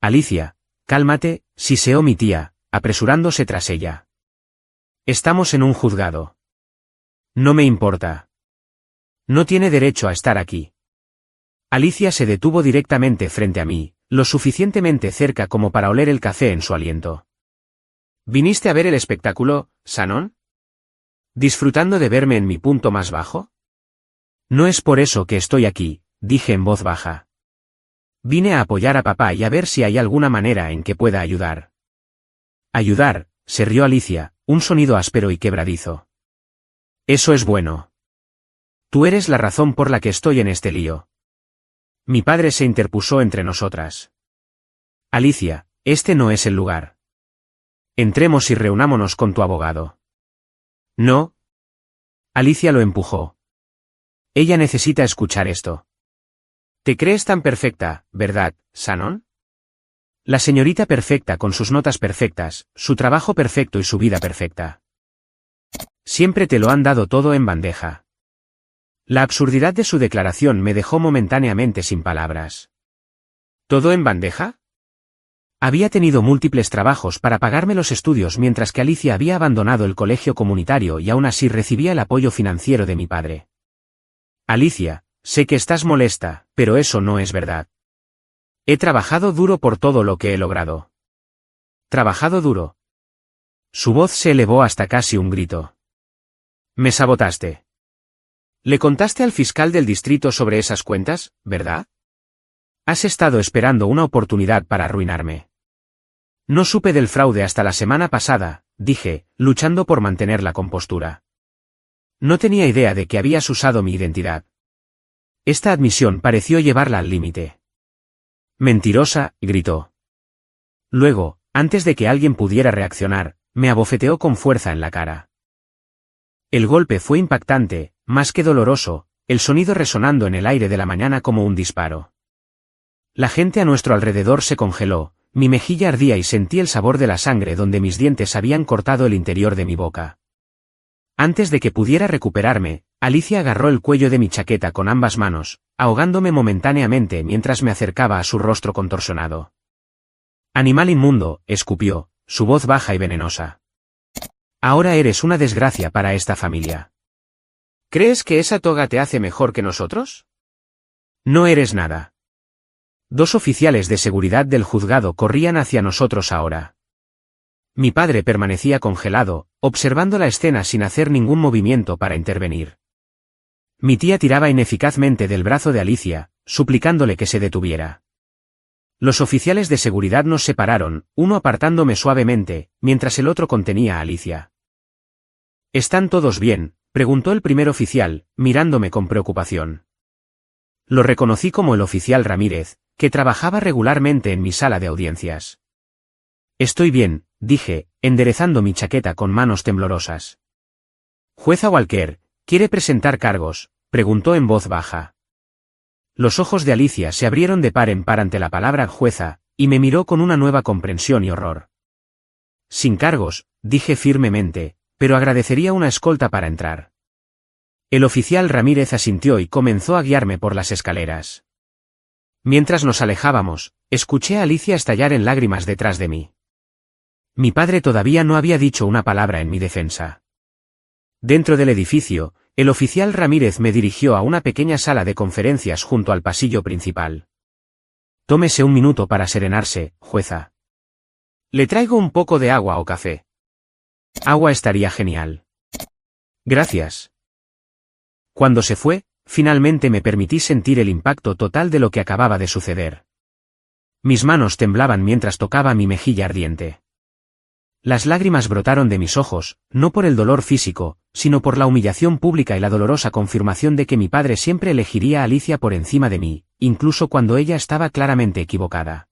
Alicia, cálmate, siseó mi tía, apresurándose tras ella. Estamos en un juzgado. No me importa. No tiene derecho a estar aquí. Alicia se detuvo directamente frente a mí, lo suficientemente cerca como para oler el café en su aliento. ¿Viniste a ver el espectáculo, Shannon? ¿Disfrutando de verme en mi punto más bajo? No es por eso que estoy aquí, dije en voz baja. Vine a apoyar a papá y a ver si hay alguna manera en que pueda ayudar. Ayudar, se rió Alicia, un sonido áspero y quebradizo. Eso es bueno. Tú eres la razón por la que estoy en este lío. Mi padre se interpuso entre nosotras. Alicia, este no es el lugar. Entremos y reunámonos con tu abogado. No. Alicia lo empujó. Ella necesita escuchar esto. ¿Te crees tan perfecta, verdad, Shannon? La señorita perfecta con sus notas perfectas, su trabajo perfecto y su vida perfecta. Siempre te lo han dado todo en bandeja. La absurdidad de su declaración me dejó momentáneamente sin palabras. ¿Todo en bandeja? Había tenido múltiples trabajos para pagarme los estudios mientras que Alicia había abandonado el colegio comunitario y aún así recibía el apoyo financiero de mi padre. Alicia, sé que estás molesta, pero eso no es verdad. He trabajado duro por todo lo que he logrado. ¿Trabajado duro? Su voz se elevó hasta casi un grito. Me sabotaste. ¿Le contaste al fiscal del distrito sobre esas cuentas, verdad? Has estado esperando una oportunidad para arruinarme. No supe del fraude hasta la semana pasada, dije, luchando por mantener la compostura. No tenía idea de que habías usado mi identidad. Esta admisión pareció llevarla al límite. Mentirosa, gritó. Luego, antes de que alguien pudiera reaccionar, me abofeteó con fuerza en la cara. El golpe fue impactante, más que doloroso, el sonido resonando en el aire de la mañana como un disparo. La gente a nuestro alrededor se congeló, mi mejilla ardía y sentí el sabor de la sangre donde mis dientes habían cortado el interior de mi boca. Antes de que pudiera recuperarme, Alicia agarró el cuello de mi chaqueta con ambas manos, ahogándome momentáneamente mientras me acercaba a su rostro contorsionado. Animal inmundo, escupió, su voz baja y venenosa. Ahora eres una desgracia para esta familia. ¿Crees que esa toga te hace mejor que nosotros? No eres nada. Dos oficiales de seguridad del juzgado corrían hacia nosotros ahora. Mi padre permanecía congelado, observando la escena sin hacer ningún movimiento para intervenir. Mi tía tiraba ineficazmente del brazo de Alicia, suplicándole que se detuviera. Los oficiales de seguridad nos separaron, uno apartándome suavemente, mientras el otro contenía a Alicia. ¿Están todos bien?, preguntó el primer oficial, mirándome con preocupación. Lo reconocí como el oficial Ramírez, que trabajaba regularmente en mi sala de audiencias. Estoy bien, dije, enderezando mi chaqueta con manos temblorosas. Jueza Walker, ¿quiere presentar cargos?, preguntó en voz baja. Los ojos de Alicia se abrieron de par en par ante la palabra jueza, y me miró con una nueva comprensión y horror. Sin cargos, dije firmemente, pero agradecería una escolta para entrar. El oficial Ramírez asintió y comenzó a guiarme por las escaleras. Mientras nos alejábamos, escuché a Alicia estallar en lágrimas detrás de mí. Mi padre todavía no había dicho una palabra en mi defensa. Dentro del edificio, el oficial Ramírez me dirigió a una pequeña sala de conferencias junto al pasillo principal. Tómese un minuto para serenarse, jueza. ¿Le traigo un poco de agua o café? Agua estaría genial. Gracias. Cuando se fue, finalmente me permití sentir el impacto total de lo que acababa de suceder. Mis manos temblaban mientras tocaba mi mejilla ardiente. Las lágrimas brotaron de mis ojos, no por el dolor físico, sino por la humillación pública y la dolorosa confirmación de que mi padre siempre elegiría a Alicia por encima de mí, incluso cuando ella estaba claramente equivocada.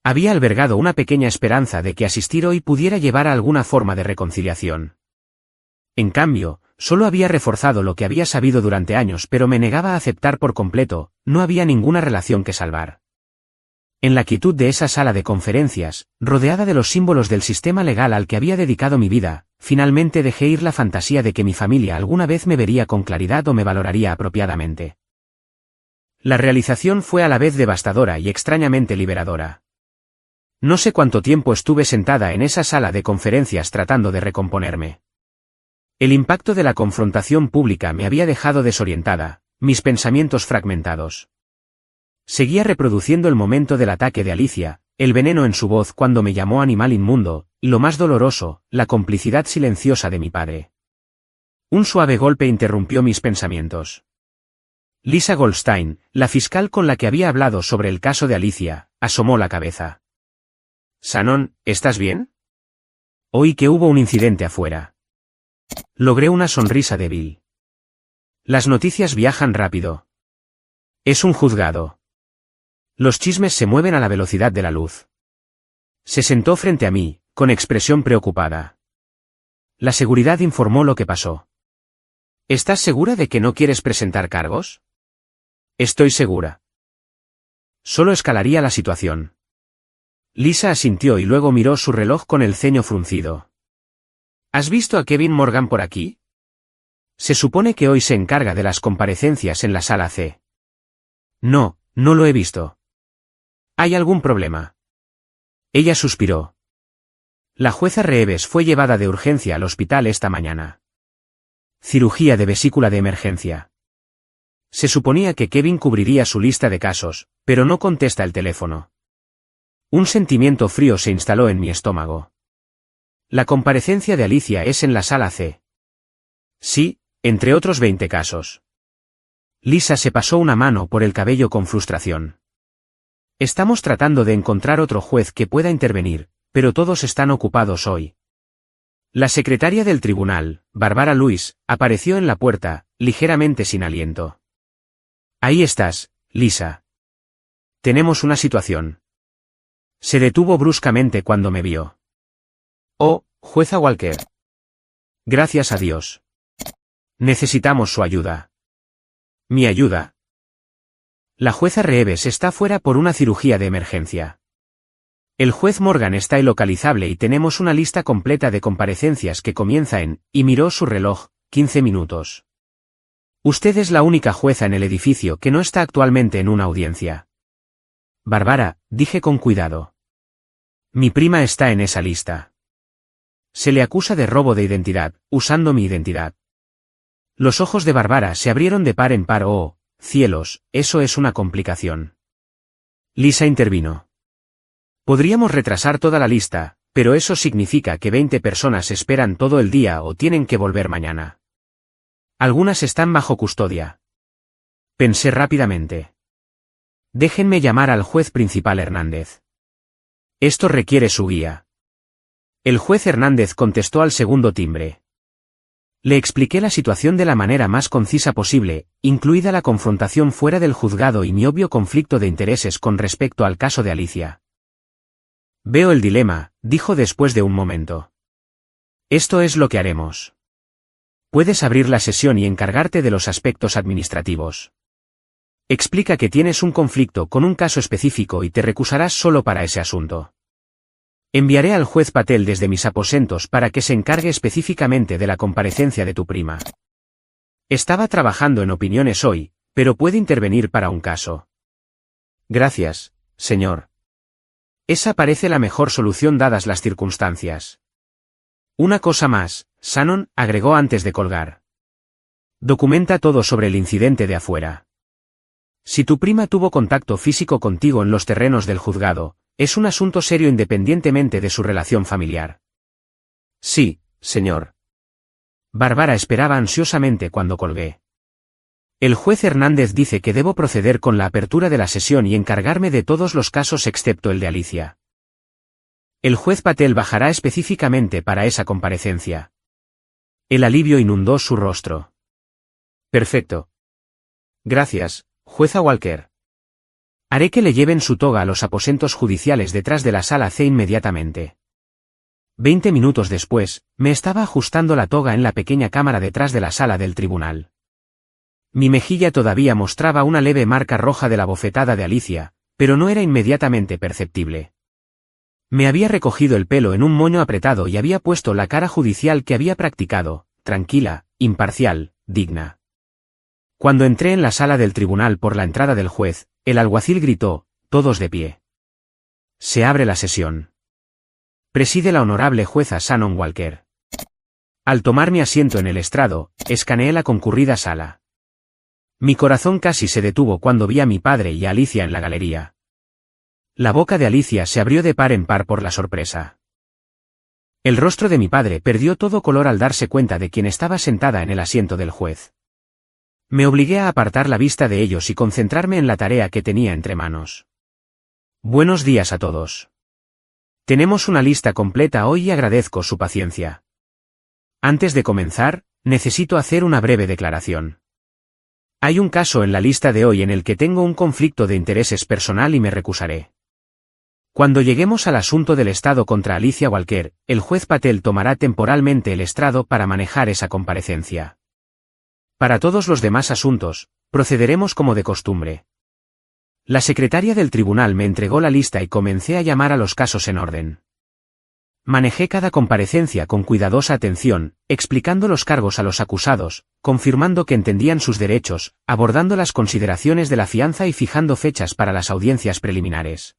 Había albergado una pequeña esperanza de que asistir hoy pudiera llevar a alguna forma de reconciliación. En cambio, solo había reforzado lo que había sabido durante años, pero me negaba a aceptar por completo, no había ninguna relación que salvar. En la quietud de esa sala de conferencias, rodeada de los símbolos del sistema legal al que había dedicado mi vida, finalmente dejé ir la fantasía de que mi familia alguna vez me vería con claridad o me valoraría apropiadamente. La realización fue a la vez devastadora y extrañamente liberadora. No sé cuánto tiempo estuve sentada en esa sala de conferencias tratando de recomponerme. El impacto de la confrontación pública me había dejado desorientada, mis pensamientos fragmentados. Seguía reproduciendo el momento del ataque de Alicia, el veneno en su voz cuando me llamó animal inmundo, y lo más doloroso, la complicidad silenciosa de mi padre. Un suave golpe interrumpió mis pensamientos. Lisa Goldstein, la fiscal con la que había hablado sobre el caso de Alicia, asomó la cabeza. «Shannon, ¿estás bien?» Oí que hubo un incidente afuera. Logré una sonrisa débil. Las noticias viajan rápido. Es un juzgado. Los chismes se mueven a la velocidad de la luz. Se sentó frente a mí, con expresión preocupada. La seguridad informó lo que pasó. ¿Estás segura de que no quieres presentar cargos? Estoy segura. Solo escalaría la situación. Lisa asintió y luego miró su reloj con el ceño fruncido. ¿Has visto a Kevin Morgan por aquí? Se supone que hoy se encarga de las comparecencias en la sala C. No, no lo he visto. ¿Hay algún problema? Ella suspiró. La jueza Reeves fue llevada de urgencia al hospital esta mañana. Cirugía de vesícula de emergencia. Se suponía que Kevin cubriría su lista de casos, pero no contesta el teléfono. Un sentimiento frío se instaló en mi estómago. La comparecencia de Alicia es en la sala C. Sí, entre otros 20 casos. Lisa se pasó una mano por el cabello con frustración. Estamos tratando de encontrar otro juez que pueda intervenir, pero todos están ocupados hoy. La secretaria del tribunal, Barbara Lewis, apareció en la puerta, ligeramente sin aliento. Ahí estás, Lisa. Tenemos una situación. Se detuvo bruscamente cuando me vio. Oh, jueza Walker. Gracias a Dios. Necesitamos su ayuda. ¿Mi ayuda? La jueza Reeves está fuera por una cirugía de emergencia. El juez Morgan está ilocalizable y tenemos una lista completa de comparecencias que comienza en, y miró su reloj, 15 minutos. Usted es la única jueza en el edificio que no está actualmente en una audiencia. Bárbara, dije con cuidado. Mi prima está en esa lista. Se le acusa de robo de identidad, usando mi identidad. Los ojos de Bárbara se abrieron de par en par. Oh, cielos, eso es una complicación. Lisa intervino. Podríamos retrasar toda la lista, pero eso significa que 20 personas esperan todo el día o tienen que volver mañana. Algunas están bajo custodia. Pensé rápidamente. Déjenme llamar al juez principal Hernández. Esto requiere su guía. El juez Hernández contestó al segundo timbre. Le expliqué la situación de la manera más concisa posible, incluida la confrontación fuera del juzgado y mi obvio conflicto de intereses con respecto al caso de Alicia. Veo el dilema, dijo después de un momento. Esto es lo que haremos. Puedes abrir la sesión y encargarte de los aspectos administrativos. Explica que tienes un conflicto con un caso específico y te recusarás solo para ese asunto. Enviaré al juez Patel desde mis aposentos para que se encargue específicamente de la comparecencia de tu prima. Estaba trabajando en opiniones hoy, pero puede intervenir para un caso. Gracias, señor. Esa parece la mejor solución dadas las circunstancias. Una cosa más, Shannon, agregó antes de colgar. Documenta todo sobre el incidente de afuera. Si tu prima tuvo contacto físico contigo en los terrenos del juzgado, es un asunto serio independientemente de su relación familiar. Sí, señor. Bárbara esperaba ansiosamente cuando colgué. El juez Hernández dice que debo proceder con la apertura de la sesión y encargarme de todos los casos excepto el de Alicia. El juez Patel bajará específicamente para esa comparecencia. El alivio inundó su rostro. Perfecto. Gracias, jueza Walker. Haré que le lleven su toga a los aposentos judiciales detrás de la sala C inmediatamente. 20 minutos después, me estaba ajustando la toga en la pequeña cámara detrás de la sala del tribunal. Mi mejilla todavía mostraba una leve marca roja de la bofetada de Alicia, pero no era inmediatamente perceptible. Me había recogido el pelo en un moño apretado y había puesto la cara judicial que había practicado, tranquila, imparcial, digna. Cuando entré en la sala del tribunal por la entrada del juez, el alguacil gritó, todos de pie. Se abre la sesión. Preside la honorable jueza Shannon Walker. Al tomar mi asiento en el estrado, escaneé la concurrida sala. Mi corazón casi se detuvo cuando vi a mi padre y a Alicia en la galería. La boca de Alicia se abrió de par en par por la sorpresa. El rostro de mi padre perdió todo color al darse cuenta de quién estaba sentada en el asiento del juez. Me obligué a apartar la vista de ellos y concentrarme en la tarea que tenía entre manos. Buenos días a todos. Tenemos una lista completa hoy y agradezco su paciencia. Antes de comenzar, necesito hacer una breve declaración. Hay un caso en la lista de hoy en el que tengo un conflicto de intereses personal y me recusaré. Cuando lleguemos al asunto del Estado contra Alicia Walker, el juez Patel tomará temporalmente el estrado para manejar esa comparecencia. Para todos los demás asuntos, procederemos como de costumbre. La secretaria del tribunal me entregó la lista y comencé a llamar a los casos en orden. Manejé cada comparecencia con cuidadosa atención, explicando los cargos a los acusados, confirmando que entendían sus derechos, abordando las consideraciones de la fianza y fijando fechas para las audiencias preliminares.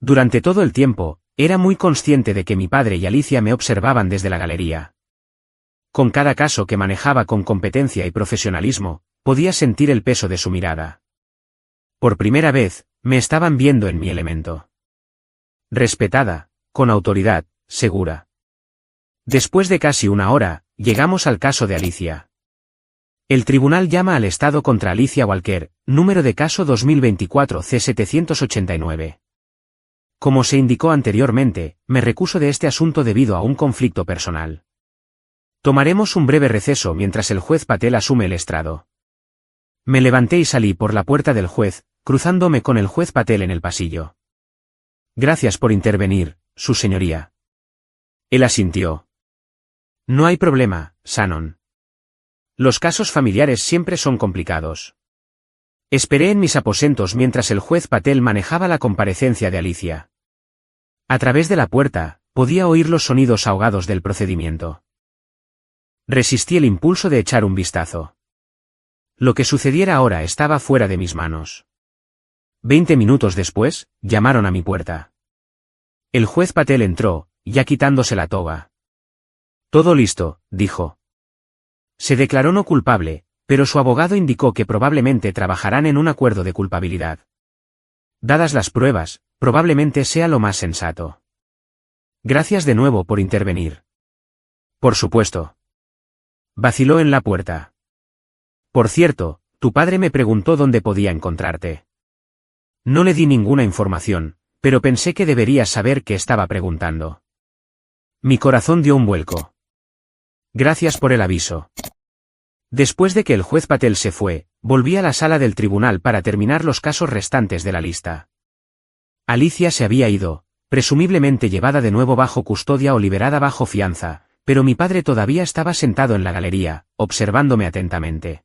Durante todo el tiempo, era muy consciente de que mi padre y Alicia me observaban desde la galería. Con cada caso que manejaba con competencia y profesionalismo, podía sentir el peso de su mirada. Por primera vez, me estaban viendo en mi elemento. Respetada, con autoridad, segura. Después de casi una hora, llegamos al caso de Alicia. El tribunal llama al Estado contra Alicia Walker, número de caso 2024 C789. Como se indicó anteriormente, me recuso de este asunto debido a un conflicto personal. Tomaremos un breve receso mientras el juez Patel asume el estrado. Me levanté y salí por la puerta del juez, cruzándome con el juez Patel en el pasillo. Gracias por intervenir, su señoría. Él asintió. No hay problema, Shannon. Los casos familiares siempre son complicados. Esperé en mis aposentos mientras el juez Patel manejaba la comparecencia de Alicia. A través de la puerta, podía oír los sonidos ahogados del procedimiento. Resistí el impulso de echar un vistazo. Lo que sucediera ahora estaba fuera de mis manos. 20 minutos después, llamaron a mi puerta. El juez Patel entró, ya quitándose la toga. Todo listo, dijo. Se declaró no culpable, pero su abogado indicó que probablemente trabajarán en un acuerdo de culpabilidad. Dadas las pruebas, probablemente sea lo más sensato. Gracias de nuevo por intervenir. Por supuesto. Vaciló en la puerta. Por cierto, tu padre me preguntó dónde podía encontrarte. No le di ninguna información, pero pensé que deberías saber qué estaba preguntando. Mi corazón dio un vuelco. Gracias por el aviso. Después de que el juez Patel se fue, volví a la sala del tribunal para terminar los casos restantes de la lista. Alicia se había ido, presumiblemente llevada de nuevo bajo custodia o liberada bajo fianza, pero mi padre todavía estaba sentado en la galería, observándome atentamente.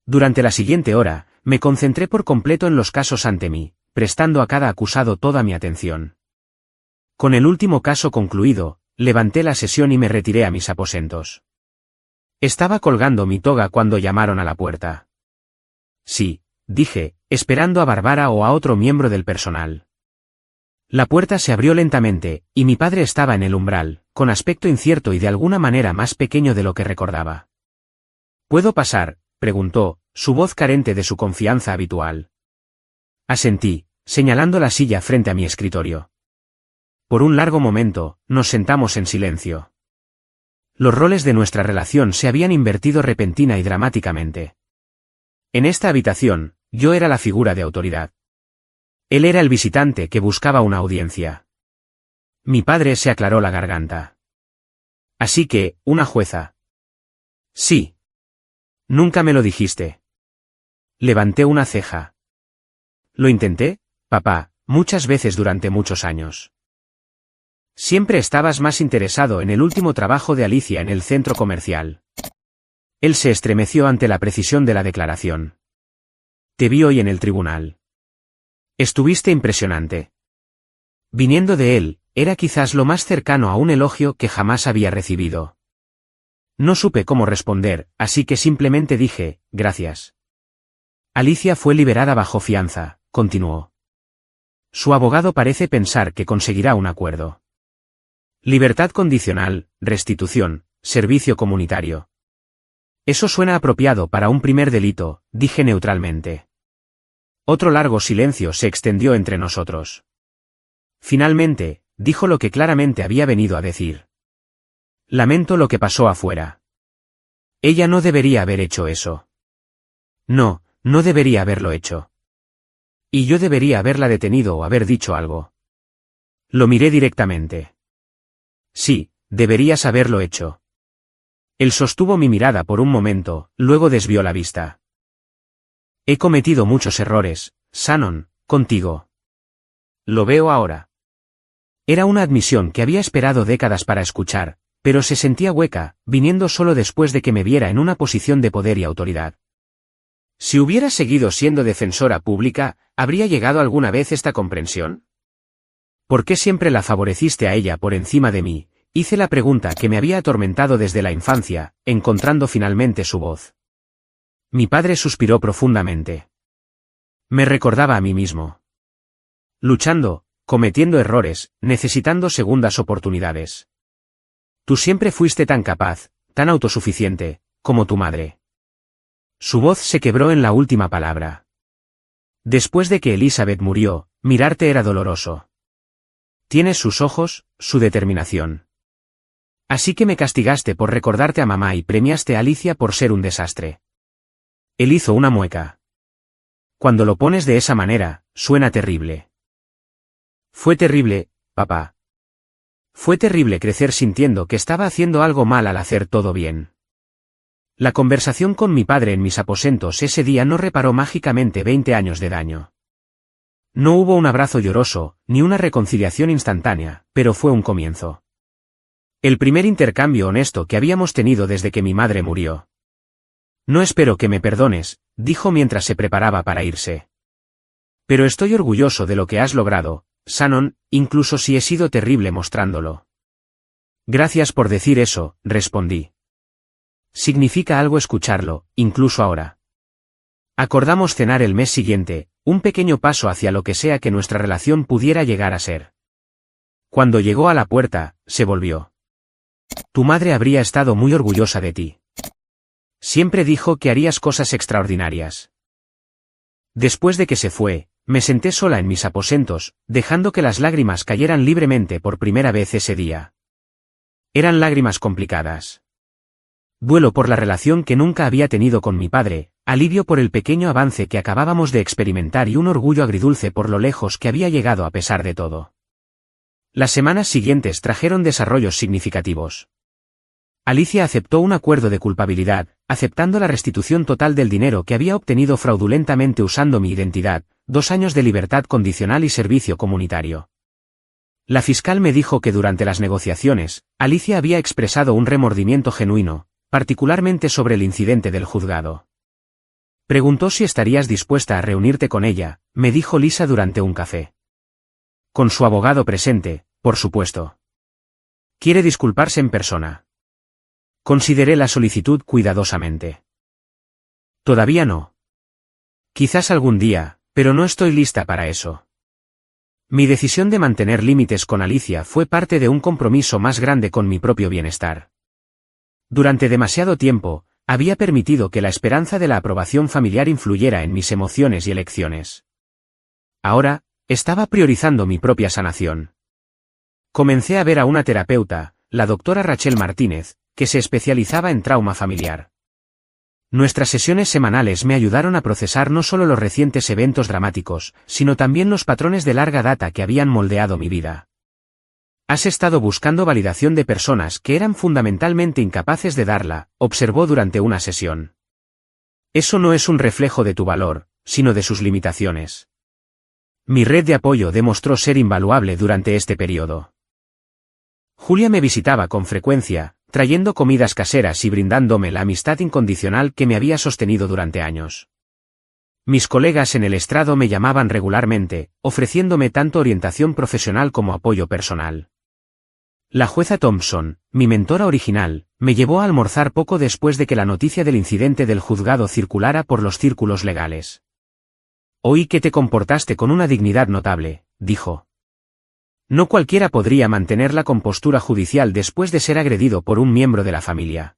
Durante la siguiente hora, me concentré por completo en los casos ante mí, prestando a cada acusado toda mi atención. Con el último caso concluido, levanté la sesión y me retiré a mis aposentos. Estaba colgando mi toga cuando llamaron a la puerta. Sí, dije, esperando a Bárbara o a otro miembro del personal. La puerta se abrió lentamente, y mi padre estaba en el umbral, con aspecto incierto y de alguna manera más pequeño de lo que recordaba. ¿Puedo pasar?, preguntó, su voz carente de su confianza habitual. Asentí, señalando la silla frente a mi escritorio. Por un largo momento, nos sentamos en silencio. Los roles de nuestra relación se habían invertido repentina y dramáticamente. En esta habitación, yo era la figura de autoridad. Él era el visitante que buscaba una audiencia. Mi padre se aclaró la garganta. Así que, una jueza. Sí. Nunca me lo dijiste. Levanté una ceja. Lo intenté, papá, muchas veces durante muchos años. Siempre estabas más interesado en el último trabajo de Alicia en el centro comercial. Él se estremeció ante la precisión de la declaración. Te vi hoy en el tribunal. Estuviste impresionante. Viniendo de él, era quizás lo más cercano a un elogio que jamás había recibido. No supe cómo responder, así que simplemente dije, gracias. Alicia fue liberada bajo fianza, continuó. Su abogado parece pensar que conseguirá un acuerdo. Libertad condicional, restitución, servicio comunitario. Eso suena apropiado para un primer delito, dije neutralmente. Otro largo silencio se extendió entre nosotros. Finalmente, dijo lo que claramente había venido a decir. Lamento lo que pasó afuera. Ella no debería haber hecho eso. No, no debería haberlo hecho. Y yo debería haberla detenido o haber dicho algo. Lo miré directamente. Sí, deberías haberlo hecho. Él sostuvo mi mirada por un momento, luego desvió la vista. He cometido muchos errores, Shannon, contigo. Lo veo ahora. Era una admisión que había esperado décadas para escuchar, pero se sentía hueca, viniendo solo después de que me viera en una posición de poder y autoridad. Si hubiera seguido siendo defensora pública, ¿habría llegado alguna vez esta comprensión? ¿Por qué siempre la favoreciste a ella por encima de mí? Hice la pregunta que me había atormentado desde la infancia, encontrando finalmente su voz. Mi padre suspiró profundamente. Me recordaba a mí mismo. Luchando, cometiendo errores, necesitando segundas oportunidades. Tú siempre fuiste tan capaz, tan autosuficiente, como tu madre. Su voz se quebró en la última palabra. Después de que Elizabeth murió, mirarte era doloroso. Tienes sus ojos, su determinación. Así que me castigaste por recordarte a mamá y premiaste a Alicia por ser un desastre. Él hizo una mueca. Cuando lo pones de esa manera, suena terrible. Fue terrible, papá. Fue terrible crecer sintiendo que estaba haciendo algo mal al hacer todo bien. La conversación con mi padre en mis aposentos ese día no reparó mágicamente 20 años de daño. No hubo un abrazo lloroso, ni una reconciliación instantánea, pero fue un comienzo. El primer intercambio honesto que habíamos tenido desde que mi madre murió. No espero que me perdones, dijo mientras se preparaba para irse. Pero estoy orgulloso de lo que has logrado, Shannon, incluso si he sido terrible mostrándolo. Gracias por decir eso, respondí. Significa algo escucharlo, incluso ahora. Acordamos cenar el mes siguiente, un pequeño paso hacia lo que sea que nuestra relación pudiera llegar a ser. Cuando llegó a la puerta, se volvió. Tu madre habría estado muy orgullosa de ti. Siempre dijo que harías cosas extraordinarias. Después de que se fue, me senté sola en mis aposentos, dejando que las lágrimas cayeran libremente por primera vez ese día. Eran lágrimas complicadas. Duelo por la relación que nunca había tenido con mi padre, alivio por el pequeño avance que acabábamos de experimentar y un orgullo agridulce por lo lejos que había llegado a pesar de todo. Las semanas siguientes trajeron desarrollos significativos. Alicia aceptó un acuerdo de culpabilidad, aceptando la restitución total del dinero que había obtenido fraudulentamente usando mi identidad, 2 años de libertad condicional y servicio comunitario. La fiscal me dijo que durante las negociaciones, Alicia había expresado un remordimiento genuino, particularmente sobre el incidente del juzgado. Preguntó si estarías dispuesta a reunirte con ella, me dijo Lisa durante un café. Con su abogado presente, por supuesto. Quiere disculparse en persona. Consideré la solicitud cuidadosamente. Todavía no. Quizás algún día, pero no estoy lista para eso. Mi decisión de mantener límites con Alicia fue parte de un compromiso más grande con mi propio bienestar. Durante demasiado tiempo, había permitido que la esperanza de la aprobación familiar influyera en mis emociones y elecciones. Ahora, estaba priorizando mi propia sanación. Comencé a ver a una terapeuta, la doctora Rachel Martínez, que se especializaba en trauma familiar. Nuestras sesiones semanales me ayudaron a procesar no solo los recientes eventos dramáticos, sino también los patrones de larga data que habían moldeado mi vida. Has estado buscando validación de personas que eran fundamentalmente incapaces de darla, observó durante una sesión. Eso no es un reflejo de tu valor, sino de sus limitaciones. Mi red de apoyo demostró ser invaluable durante este periodo. Julia me visitaba con frecuencia, trayendo comidas caseras y brindándome la amistad incondicional que me había sostenido durante años. Mis colegas en el estrado me llamaban regularmente, ofreciéndome tanto orientación profesional como apoyo personal. La jueza Thompson, mi mentora original, me llevó a almorzar poco después de que la noticia del incidente del juzgado circulara por los círculos legales. Oí que te comportaste con una dignidad notable, dijo. No cualquiera podría mantener la compostura judicial después de ser agredido por un miembro de la familia.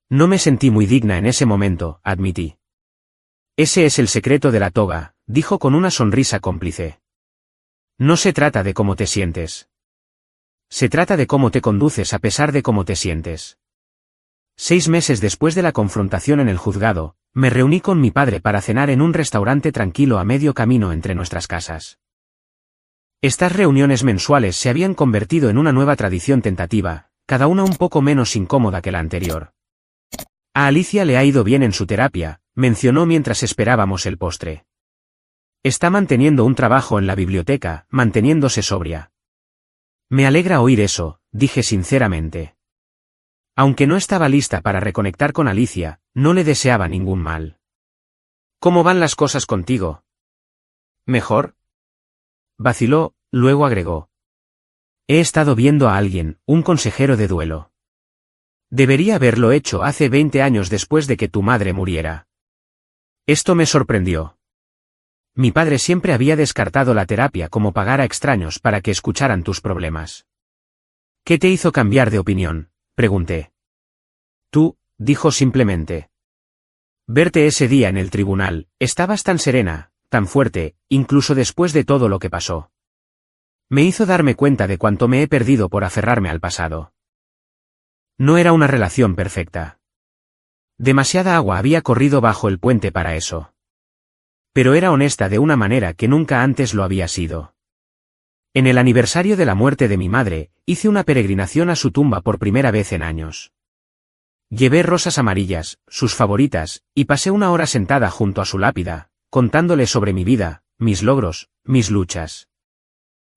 No me sentí muy digna en ese momento, admití. Ese es el secreto de la toga, dijo con una sonrisa cómplice. No se trata de cómo te sientes. Se trata de cómo te conduces a pesar de cómo te sientes. 6 meses después de la confrontación en el juzgado, me reuní con mi padre para cenar en un restaurante tranquilo a medio camino entre nuestras casas. Estas reuniones mensuales se habían convertido en una nueva tradición tentativa, cada una un poco menos incómoda que la anterior. A Alicia le ha ido bien en su terapia, mencionó mientras esperábamos el postre. Está manteniendo un trabajo en la biblioteca, manteniéndose sobria. Me alegra oír eso, dije sinceramente. Aunque no estaba lista para reconectar con Alicia, no le deseaba ningún mal. ¿Cómo van las cosas contigo? ¿Mejor? Vaciló, luego agregó. He estado viendo a alguien, un consejero de duelo. Debería haberlo hecho hace 20 años después de que tu madre muriera. Esto me sorprendió. Mi padre siempre había descartado la terapia como pagar a extraños para que escucharan tus problemas. ¿Qué te hizo cambiar de opinión?, pregunté. Tú, dijo simplemente. Verte ese día en el tribunal, estabas tan serena, tan fuerte, incluso después de todo lo que pasó. Me hizo darme cuenta de cuánto me he perdido por aferrarme al pasado. No era una relación perfecta. Demasiada agua había corrido bajo el puente para eso. Pero era honesta de una manera que nunca antes lo había sido. En el aniversario de la muerte de mi madre, hice una peregrinación a su tumba por primera vez en años. Llevé rosas amarillas, sus favoritas, y pasé una hora sentada junto a su lápida, contándole sobre mi vida, mis logros, mis luchas.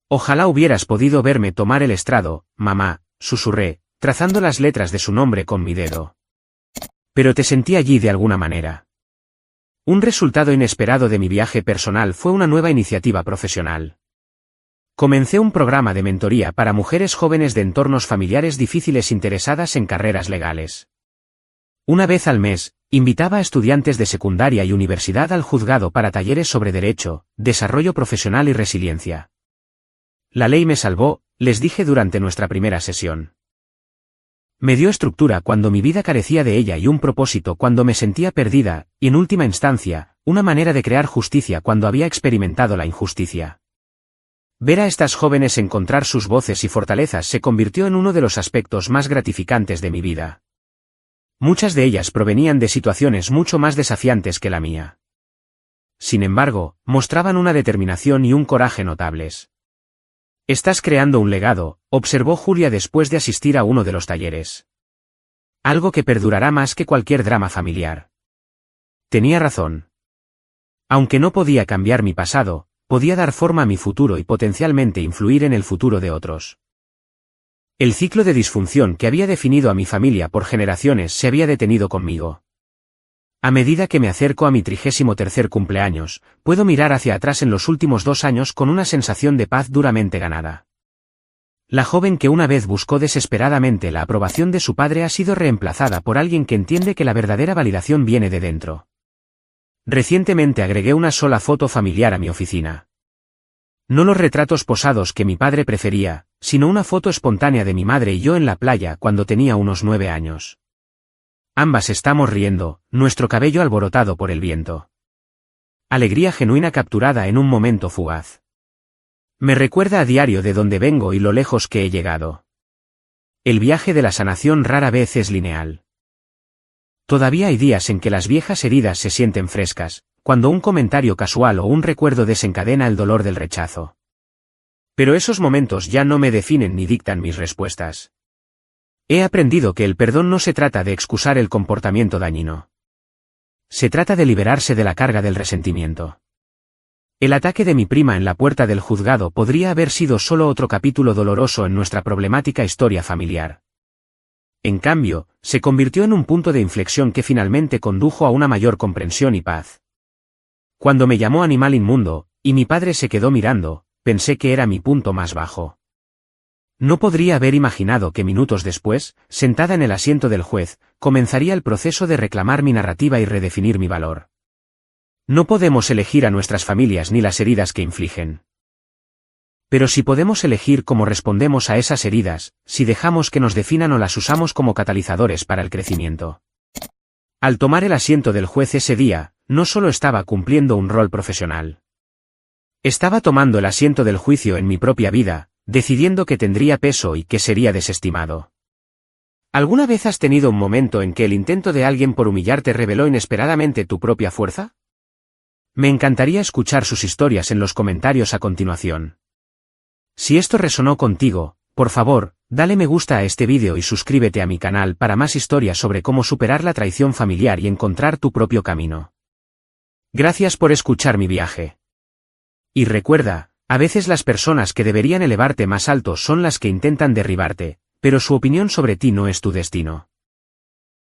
Ojalá hubieras podido verme tomar el estrado, mamá, susurré, trazando las letras de su nombre con mi dedo. Pero te sentí allí de alguna manera. Un resultado inesperado de mi viaje personal fue una nueva iniciativa profesional. Comencé un programa de mentoría para mujeres jóvenes de entornos familiares difíciles interesadas en carreras legales. Una vez al mes, invitaba a estudiantes de secundaria y universidad al juzgado para talleres sobre derecho, desarrollo profesional y resiliencia. La ley me salvó, les dije durante nuestra primera sesión. Me dio estructura cuando mi vida carecía de ella y un propósito cuando me sentía perdida, y en última instancia, una manera de crear justicia cuando había experimentado la injusticia. Ver a estas jóvenes encontrar sus voces y fortalezas se convirtió en uno de los aspectos más gratificantes de mi vida. Muchas de ellas provenían de situaciones mucho más desafiantes que la mía. Sin embargo, mostraban una determinación y un coraje notables. Estás creando un legado, observó Julia después de asistir a uno de los talleres. Algo que perdurará más que cualquier drama familiar. Tenía razón. Aunque no podía cambiar mi pasado, podía dar forma a mi futuro y potencialmente influir en el futuro de otros. El ciclo de disfunción que había definido a mi familia por generaciones se había detenido conmigo. A medida que me acerco a mi 33º cumpleaños, puedo mirar hacia atrás en los últimos 2 años con una sensación de paz duramente ganada. La joven que una vez buscó desesperadamente la aprobación de su padre ha sido reemplazada por alguien que entiende que la verdadera validación viene de dentro. Recientemente agregué una sola foto familiar a mi oficina. No los retratos posados que mi padre prefería, sino una foto espontánea de mi madre y yo en la playa cuando tenía unos 9 años. Ambas estamos riendo, nuestro cabello alborotado por el viento. Alegría genuina capturada en un momento fugaz. Me recuerda a diario de dónde vengo y lo lejos que he llegado. El viaje de la sanación rara vez es lineal. Todavía hay días en que las viejas heridas se sienten frescas, cuando un comentario casual o un recuerdo desencadena el dolor del rechazo. Pero esos momentos ya no me definen ni dictan mis respuestas. He aprendido que el perdón no se trata de excusar el comportamiento dañino. Se trata de liberarse de la carga del resentimiento. El ataque de mi prima en la puerta del juzgado podría haber sido solo otro capítulo doloroso en nuestra problemática historia familiar. En cambio, se convirtió en un punto de inflexión que finalmente condujo a una mayor comprensión y paz. Cuando me llamó animal inmundo, y mi padre se quedó mirando, pensé que era mi punto más bajo. No podría haber imaginado que minutos después, sentada en el asiento del juez, comenzaría el proceso de reclamar mi narrativa y redefinir mi valor. No podemos elegir a nuestras familias ni las heridas que infligen. Pero sí podemos elegir cómo respondemos a esas heridas, si dejamos que nos definan o las usamos como catalizadores para el crecimiento. Al tomar el asiento del juez ese día, no solo estaba cumpliendo un rol profesional. Estaba tomando el asiento del juicio en mi propia vida, decidiendo que tendría peso y que sería desestimado. ¿Alguna vez has tenido un momento en que el intento de alguien por humillarte reveló inesperadamente tu propia fuerza? Me encantaría escuchar sus historias en los comentarios a continuación. Si esto resonó contigo, por favor, dale me gusta a este vídeo y suscríbete a mi canal para más historias sobre cómo superar la traición familiar y encontrar tu propio camino. Gracias por escuchar mi viaje. Y recuerda, a veces las personas que deberían elevarte más alto son las que intentan derribarte, pero su opinión sobre ti no es tu destino.